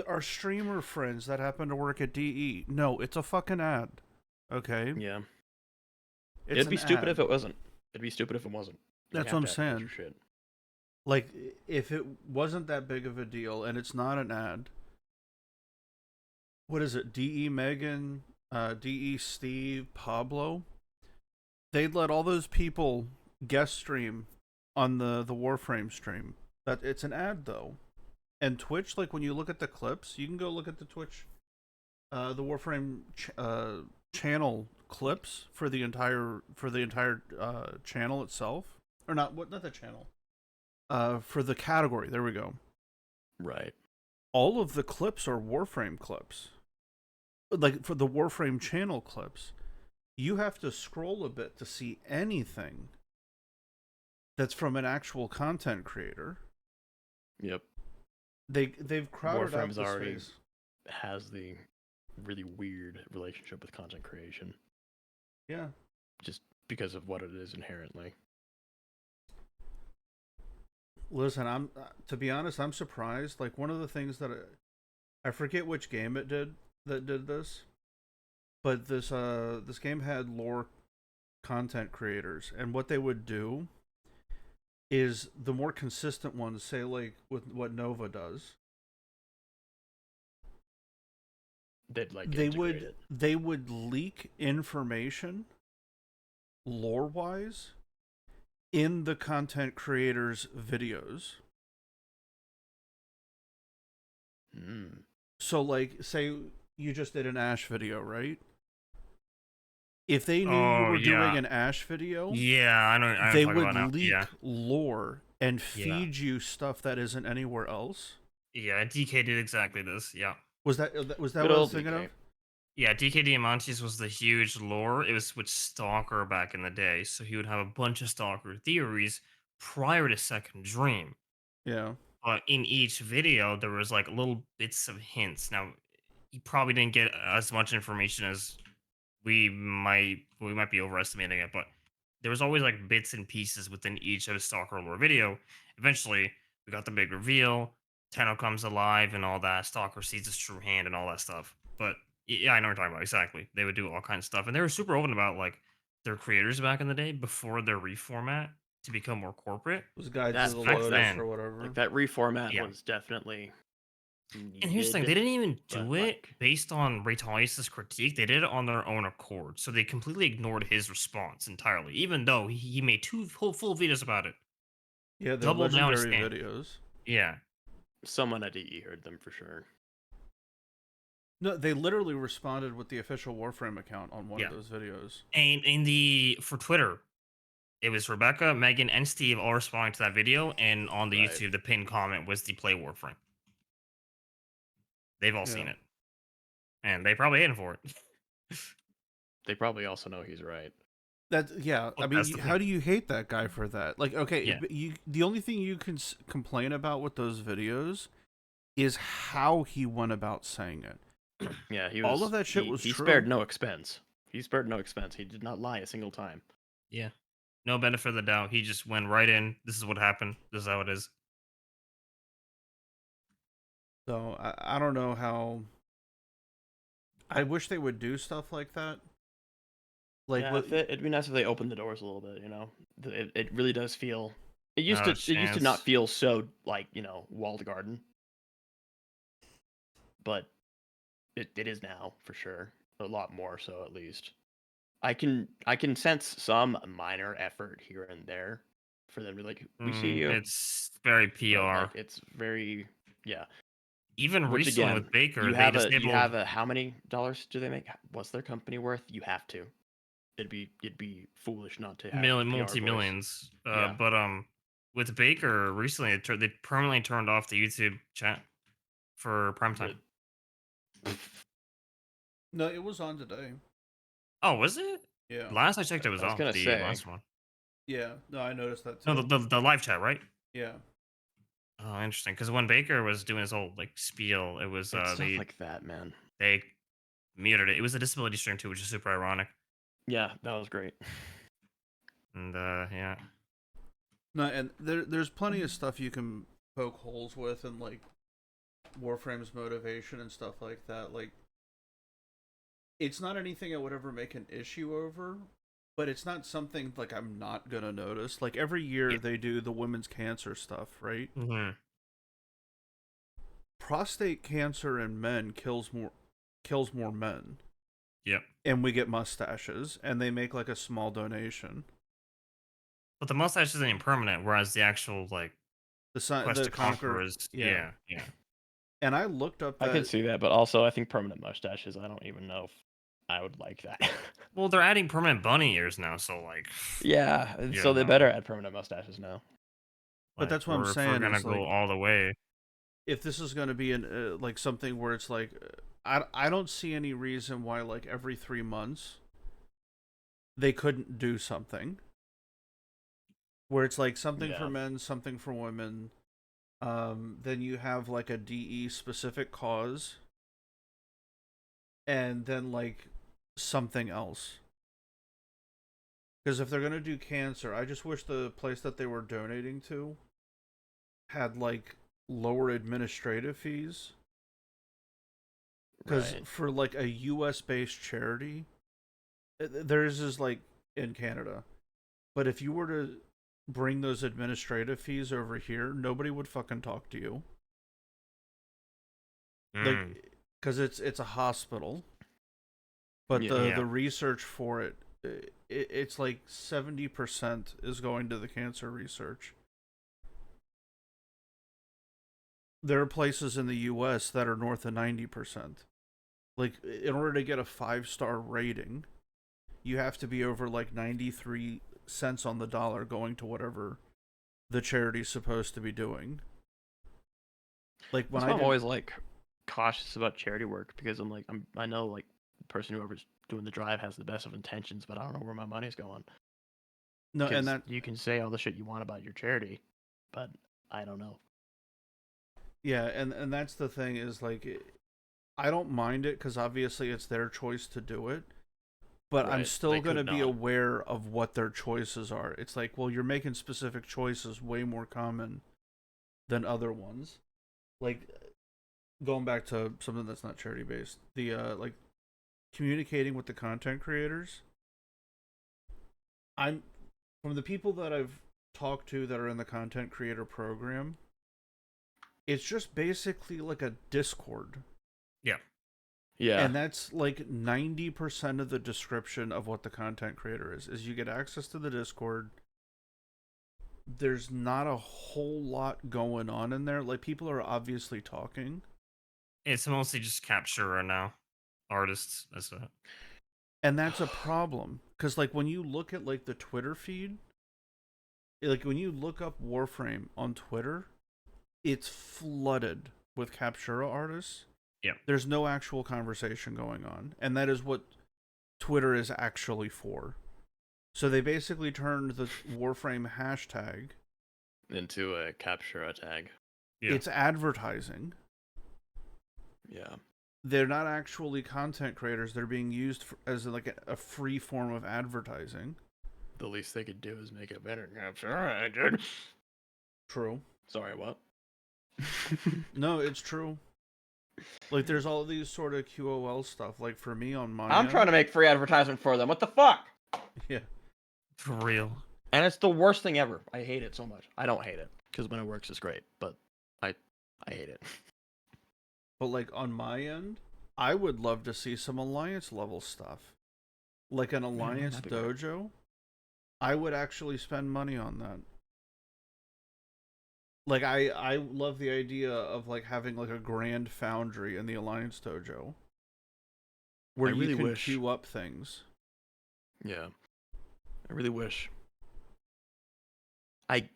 our streamer friends that happen to work at DE. No, it's a fucking ad. Okay, Yeah. it's It'd an be stupid ad. if it wasn't. It'd be stupid if it wasn't. You That's have what I'm to advertise your saying. shit. Like, if it wasn't that big of a deal and it's not an ad, what is it? DE Megan, DE Steve, Pablo. They'd let all those people guest stream on the Warframe stream. That it's an ad though. And Twitch, like when you look at the clips, you can go look at the Twitch, the Warframe channel clips for the entire channel itself, or not the channel, for the category. There we go. Right. All of the clips are Warframe clips. Like for the Warframe channel clips, you have to scroll a bit to see anything that's from an actual content creator. Yep. They've crowded out Warframe's the already space. has the really weird relationship with content creation, Yeah. just because of what it is inherently. Listen, I'm to be honest, I'm surprised. Like one of the things that I forget which game it did that did this, but this game had lore content creators, and what they would do is the more consistent ones, say like with what Nova does, They'd like they integrate would it. they would leak information lore wise in the content creators' videos. Mm. So like say you just did an Ash video, right? If they knew you Oh, were doing yeah. an Ash video, Yeah, I know they talking would about now. leak Yeah. lore and Yeah. feed you stuff that isn't anywhere else. Yeah, DK did exactly this. Yeah. Was that Good what I was old thinking DK. of? Yeah, DK Diamantes was the huge lore. It was with Stalker back in the day. So he would have a bunch of Stalker theories prior to Second Dream. Yeah. But in each video, there was like little bits of hints. Now, you probably didn't get as much information as we might be overestimating it, but there was always like bits and pieces within each of his Stalker lore video. Eventually, we got the big reveal. Tenno comes alive and all that. Stalker sees his true hand and all that stuff. But yeah, I know what you're talking about exactly. They would do all kinds of stuff, and they were super open about like their creators back in the day before their reformat to become more corporate. It was Guides to That the Back Lotus then, or whatever. like that reformat yeah. was definitely And here's the thing, needed, they didn't even but do it like based on Raytalius' critique. They did it on their own accord. So they completely ignored his response entirely, even though he made two full videos about it. Yeah, they're Double down his legendary stand. videos. Yeah. someone at DE heard them for sure. No, they literally responded with the official Warframe account on one Yeah. of those videos. And for Twitter, it was Rebecca, Megan, and Steve all responding to that video. And on the Right. YouTube, the pinned comment was the play Warframe. They've all seen Yeah. it. And they probably hate him for it. They probably also know he's right. Yeah. I Well, mean, that's the how thing. do you hate that guy for that? Like, okay, Yeah. the only thing you can complain about with those videos is how he went about saying it. Yeah, he was. All of that shit was he true. spared no expense. He spared no expense. He did not lie a single time. Yeah. No benefit of the doubt. He just went right in. This is what happened. This is how it is. So I don't know how. I wish they would do stuff like that. Like Yeah, what? it'd be nice if they opened the doors a little bit. It really does feel. No It used to not chance. feel so like walled garden, but it is now for sure. A lot more so at least. I can sense some minor effort here and there for them to like we see you, It's very but like PR. it's very yeah. Even Which recently again, with Baker, they you disabled have a how many dollars do they make? What's their company worth? You have to. It'd be foolish not to have PR multi voice. millions. Yeah. But with Baker recently, they permanently turned off the YouTube chat for prime time. No, it was on today. Oh, was it? Yeah. Last I checked, it was I was off. gonna The say, last one. Yeah. No, I noticed that No, too. the live chat, right? Yeah. Oh, interesting. Because when Baker was doing his whole like spiel, it was it's stuff like that, man. they muted it. It was a disability stream too, which is super ironic. Yeah, that was great. And yeah, No, and there's plenty of stuff you can poke holes with, and like Warframe's motivation and stuff like that. Like, it's not anything I would ever make an issue over, but it's not something like I'm not gonna notice. Like every year yeah. they do the women's cancer stuff, right? Mm-hmm. Prostate cancer in men kills more men, Yep. and we get mustaches, and they make like a small donation. But the mustache isn't impermanent, whereas the actual like quest The to conquer conquer, is yeah. yeah. And I looked up I could that. see that, but also I think permanent mustaches. I don't even know if I would like that. Well, they're adding permanent bunny ears now, so like, Yeah, yeah, so they no, better add permanent mustaches now. But like that's what I'm if we're saying gonna is go like, all the way, if this is going to be an like something where it's like I don't see any reason why like every 3 months they couldn't do something where it's like something for Yeah. men, something for women. Then you have like a DE specific cause, and then like something else. Because if they're gonna do cancer, I just wish the place that they were donating to had like lower administrative fees. Because Right. for like a U.S. based charity, theirs is like in Canada. But if you were to bring those administrative fees over here, nobody would fucking talk to you. mm, Like, because it's a hospital, but Yeah. yeah. the research for it's like 70% is going to the cancer research. There are places in the U.S. that are north of 90%. Like, in order to get a 5-star rating, you have to be over like 93 cents on the dollar going to whatever the charity's supposed to be doing. Like when That's I why I'm did, always like cautious about charity work because I'm like I know like the person whoever's doing the drive has the best of intentions, but I don't know where my money's going. no, and Because that, you can say all the shit you want about your charity, but I don't know. yeah, and that's the thing is like, I don't mind it because obviously it's their choice to do it, but I'm Right. still They going to could be not. aware of what their choices are. It's like, well, you're making specific choices way more common than other ones. Like, going back to something that's not charity based, the like communicating with the content creators. I'm from the people that I've talked to that are in the content creator program, it's just basically like a Discord. Yeah. Yeah. And that's like 90% of the description of what the content creator is you get access to the Discord. There's not a whole lot going on in there. Like people are obviously talking. It's mostly just capture now. Artists, that's it. And that's a problem. Cause like when you look at like the Twitter feed, like when you look up Warframe on Twitter, it's flooded with Captura artists. Yeah. There's no actual conversation going on. And that is what Twitter is actually for. So they basically turned the Warframe hashtag Into a capture tag. Yeah. it's advertising. Yeah. They're not actually content creators. They're being used as like a free form of advertising. The least they could do is make it better capture tag. True. Sorry, what? No, it's true. Like, there's all these sort of QOL stuff. Like, for me on my I'm end, trying to make free advertisement for them. What the fuck? yeah. For real. And it's the worst thing ever. I hate it so much. I don't hate it because when it works, it's great. But I hate it. But, like, on my end, I would love to see some Alliance level stuff. Like an Alliance that'd be great. dojo. I would actually spend money on that. Like, I love the idea of, like, having, like, a grand foundry in the Alliance dojo. Where I really you can wish. queue up things. Yeah, I really wish. I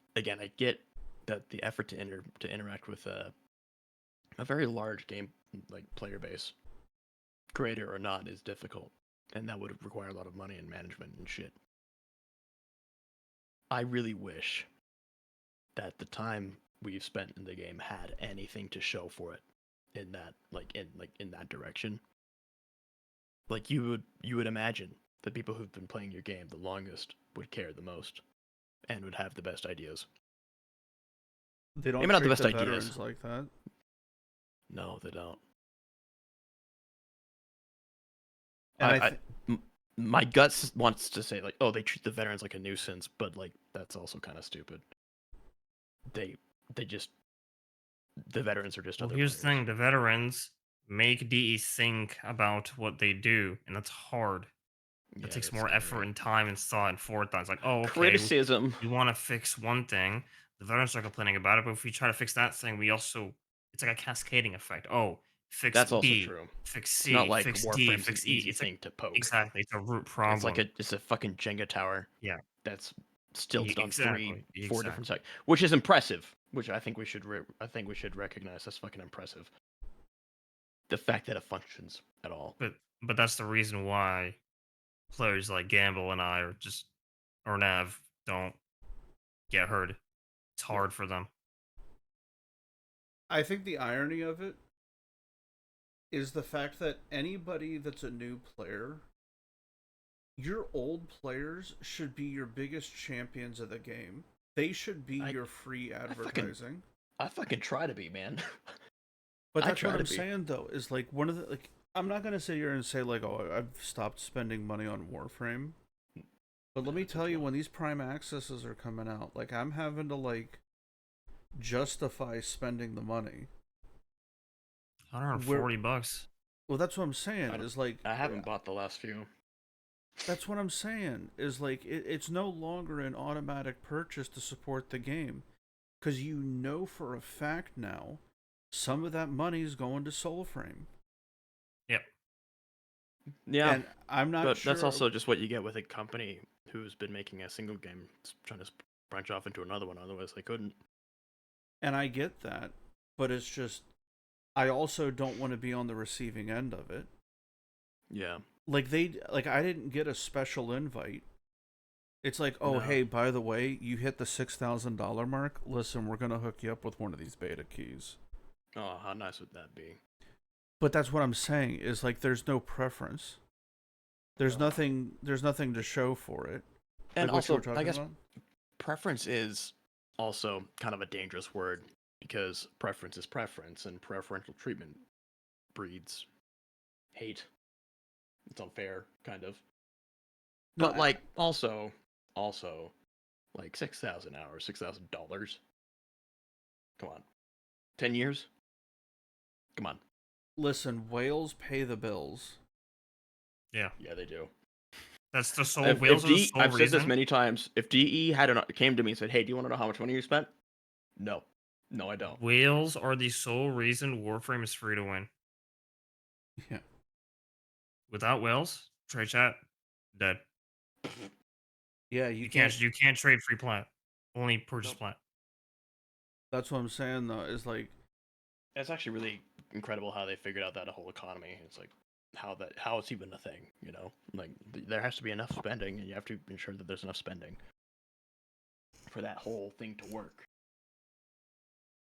get that the effort to interact with a very large game like player base, creator or not, is difficult, and that would require a lot of money and management and shit. I really wish that the time we've spent in the game had anything to show for it in that in that direction. Like you would imagine the people who've been playing your game the longest would care the most and would have the best ideas. They don't Maybe not the treat best the ideas. veterans like that. No, they don't. And My guts wants to say like, oh, they treat the veterans like a nuisance, but like that's also kind of stupid. They just the veterans are just Well, other here's players. the thing: the veterans make DE think about what they do, and that's hard. Yeah, It takes that's more scary. effort and time and thought and forethought. It's like, oh, okay, Criticism. we want to fix one thing. The veterans are complaining about it, but if we try to fix that thing, we also it's like a cascading effect. Oh, fix That's also B, true. fix It's not C, like fix D, Warframe's an fix E. easy It's like thing to poke. exactly, it's a root It's like problem. it's a fucking Jenga tower. Yeah, That's stilted on exactly, 4 different exactly. sides, which is impressive. Which I think we should recognize. That's fucking impressive. The fact that it functions at all. But that's the reason why players like Gamble and I are just or Nav don't get hurt. It's hard for them. I think the irony of it is the fact that anybody that's a new player, your old players should be your biggest champions of the game. They should be your free advertising. I fucking try to be, man. But that's what I'm saying, though, is like one of the like. I'm not gonna sit here and say like, oh, I've stopped spending money on Warframe. But let me tell you, when these Prime Accesses are coming out, like I'm having to like justify spending the money. $140. Well, that's what I'm saying. Is like I haven't bought the last few. That's what I'm saying. Is like it's no longer an automatic purchase to support the game, because you know for a fact now, some of that money is going to Soulframe. Yep. Yeah, and I'm not but sure. that's also just what you get with a company who's been making a single game, trying to branch off into another one. Otherwise, they couldn't. And I get that, but it's just I also don't want to be on the receiving end of it. Yeah. Like I didn't get a special invite. It's like, oh, No. hey, by the way, you hit the $6,000 mark. Listen, we're gonna hook you up with one of these beta keys. Oh, how nice would that be? But that's what I'm saying. Is like, there's no preference. There's nothing. There's nothing to show for it. And like also, I guess about? preference is also kind of a dangerous word because preference is preference, and preferential treatment breeds hate. It's unfair, kind of. No, But like, also, like 6,000 hours, $6,000. Come on, 10 years. Come on. Listen, whales pay the bills. Yeah. Yeah, they do. That's the sole If whales are the D, sole I've said this reason. many times. If DE came to me and said, "Hey, do you want to know how much money you spent?" No, I don't. Whales are the sole reason Warframe is free to win. Yeah. Without whales, trade chat, dead. Yeah, You can't trade free plat. Only purchase Nope. plat. That's what I'm saying though. Is like It's actually really incredible how they figured out that whole economy. It's like how it's even a thing, you know? Like there has to be enough spending, and you have to ensure that there's enough spending for that whole thing to work.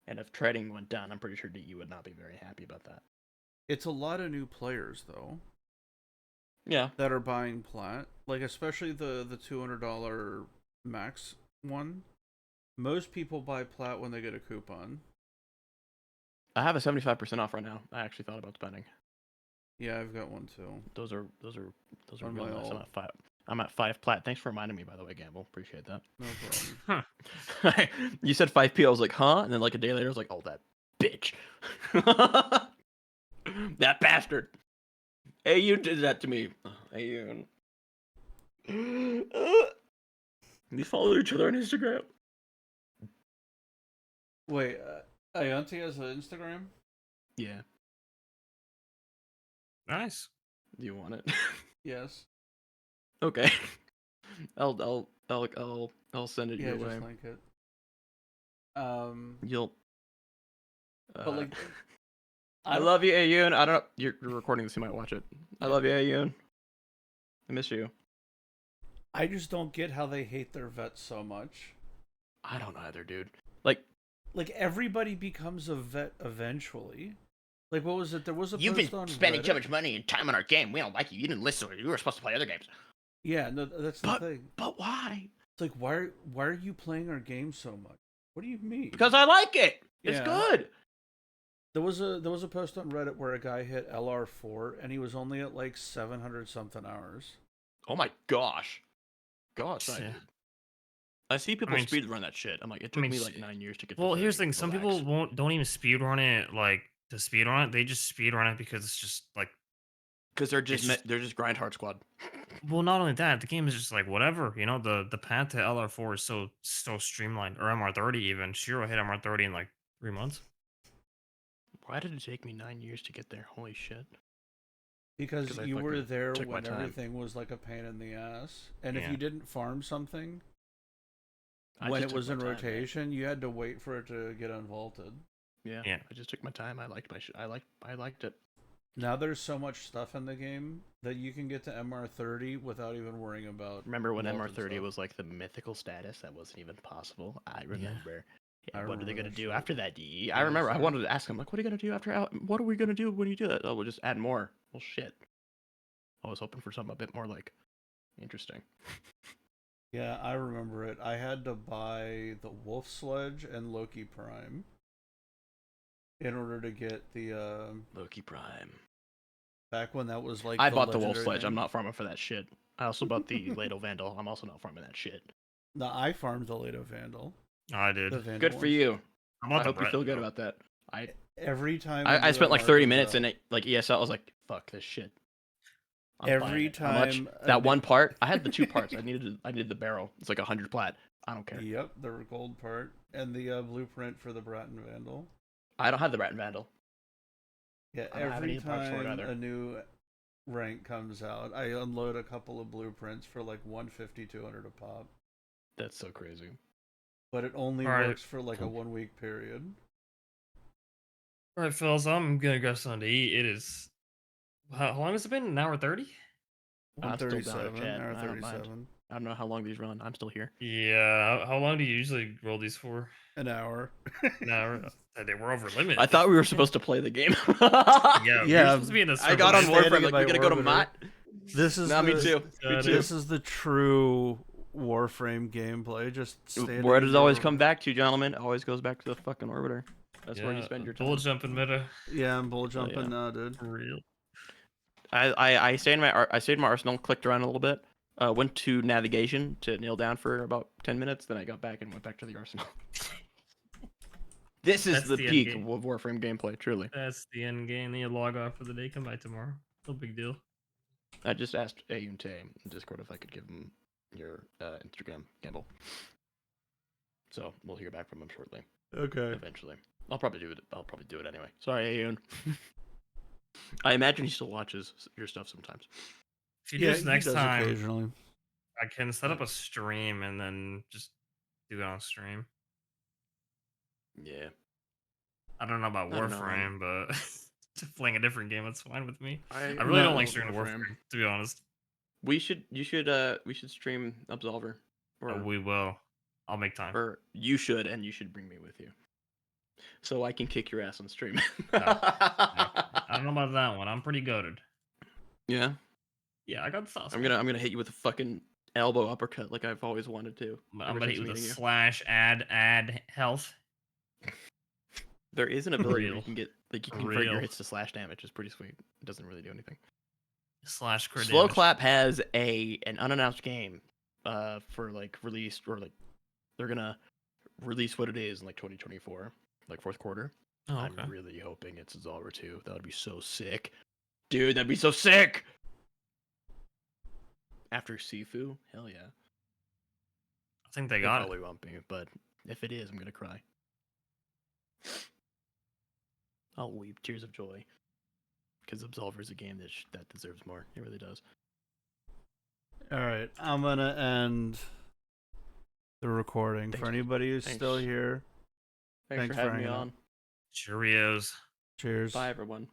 And if trading went down, I'm pretty sure DE would not be very happy about that. it's a lot of new players though. Yeah. That are buying plat, like especially the $200 max one. Most people buy plat when they get a coupon. I have a 75% off right now. I actually thought about spending. Yeah, I've got one too. Those are On real my nice. alt. I'm at 5 plat. Thanks for reminding me, by the way, Gamble. Appreciate that. No problem. Huh. You said 5p. I was like, huh? And then like a day later, I was like, oh, that bitch. That bastard. Hey, you did that to me. Hey, you. We follow each other on Instagram. Wait, Ayante has an Instagram? Yeah. Nice. Do you want it? Yes. Okay. I'll send it Yeah, your just way. link it. You'll. But like, I love you, Ayun. I don't know. You're recording this. You might watch it. I love you, Ayun. I miss you. I just don't get how they hate their vets so much. I don't either, dude. Like everybody becomes a vet eventually. Like, what was it? There was a you've post been on spending Reddit. too much money and time on our game. We don't like you. You didn't listen. You were supposed to play other games. Yeah, no, that's the thing. But why? It's like, why are you playing our game so much? What do you mean? Because I like it. It's Yeah. good. There was a post on Reddit where a guy hit LR4 and he was only at like 700 something hours. Oh my gosh. Gosh, Yeah. I see people mean, speed run that shit. I'm like, it took me like 9 years to get. Well, to here's 30. the thing: some people don't even speed run it like to speed run it. They just speed run it because it's just like because they're it's just grind hard squad. well, not only that, the game is just like whatever. You know, the path to LR4 is so streamlined, or MR30 even. Shiro hit MR30 in like 3 months. Why did it take me 9 years to get there? Holy shit! Because I you were fucking there took my when time. everything was like a pain in the ass, and if Yeah. you didn't farm something I when just it was took in my time, man. rotation, you had to wait for it to get unvaulted. Yeah, Yeah. I just took my time. I liked I liked it. Now there's so much stuff in the game that you can get to MR30 without even worrying about. Remember when vaulted MR30 stuff. was like the mythical status? That wasn't even possible. I remember. I Yeah, what are they remember gonna that do shit. after that, DE? Yeah, I remember. I sorry. wanted to ask him, like, what are you gonna do after? What are we gonna do when you do that? Oh, we'll just add more. Well, shit. I was hoping for something a bit more like interesting. Yeah, I remember it. I had to buy the Wolf Sledge and Loki Prime in order to get the Loki Prime. back when that was like I bought the Wolf legendary Sledge. thing. I'm not farming for that shit. I also bought the Lado Vandal. I'm also not farming that shit. No, I farmed the Lado Vandal. I did. The Vandal Good for ones. you. I'm I about to hope you Brett, feel good though. about that. Every time I spent like MR 30 goes minutes up, in it, like ESL. I was like, fuck this shit. I'm Every buying it. How much? time a That new- one part. I had the two parts. I needed the barrel. It's like 100 plat. I don't care. Yep, the gold part and the blueprint for the Bratton Vandal. I don't have the Bratton Vandal. Yeah, I don't have every any parts for it time either. a new rank comes out, I unload a couple of blueprints for like 150, 200 a pop. That's so crazy. But it only Alright. works for like a 1 week period. All right, fellas, I'm gonna go something to eat. It is. How long has it been? An hour 30? I'm still down to 137, chat. hour I don't mind. 37. I don't know how long these run. I'm still here. Yeah. How long do you usually roll these for? An hour. An hour. They were over limit. I thought we were supposed to play the game. Yeah, we were supposed to be in a I got on survival. Standing Warframe. in Like, my we gonna go to orbiter. Mott? This is No, me the- too. Me too. This is the true Warframe gameplay. Just standing Where in does it your always come orbiter. back to, gentlemen? It always goes back to the fucking orbiter. That's where you spend your time. Bullet jumping meta. Yeah, I'm bull jumping yeah. now, dude. For real. I stayed in my arsenal, clicked around a little bit, went to navigation to kneel down for about 10 minutes, then I got back and went back to the arsenal. This is That's the the end peak game. of Warframe gameplay, truly. That's the end game. Then you log off for the day. Come back tomorrow. No big deal. I just asked Ayunte in Discord if I could give him your Instagram handle. So we'll hear back from him shortly. Okay. Eventually. I'll probably do it anyway. Sorry, Ayun. I imagine he still watches your stuff sometimes. If you do this next does time, occasionally. I can set up a stream and then just do it on stream. Yeah. I don't know about I don't know, Warframe, but just playing a different game, that's fine with me. I I really don't love like streaming Warframe, to be honest. We should stream Absolver. We will. I'll make time. Or you should, and you should bring me with you. So I can kick your ass on stream. I don't know about that one. I'm pretty goated. Yeah. Yeah, I got the sauce. I'm gonna hit you with a fucking elbow uppercut like I've always wanted to. I'm gonna hit you with a slash add health. There is an ability where Real. you can get like you For can convert your real. hits to slash damage. It's pretty sweet. It doesn't really do anything. Slash crit Slow damage. Clap has an unannounced game for like released or like they're gonna release what it is in like 2024, like fourth quarter. Oh, I'm okay. really hoping it's Absolver 2. That would be so sick. Dude, that'd be so sick! After Sifu? Hell yeah. I think they It got probably it. won't be, but if it is, I'm gonna cry. I'll weep tears of joy. Because Absolver is a game that deserves more. It really does. All right, I'm gonna end the recording. Thanks. For anybody who's still Thanks. here, Thanks for having me on. Cheerios. cheers. Bye, everyone.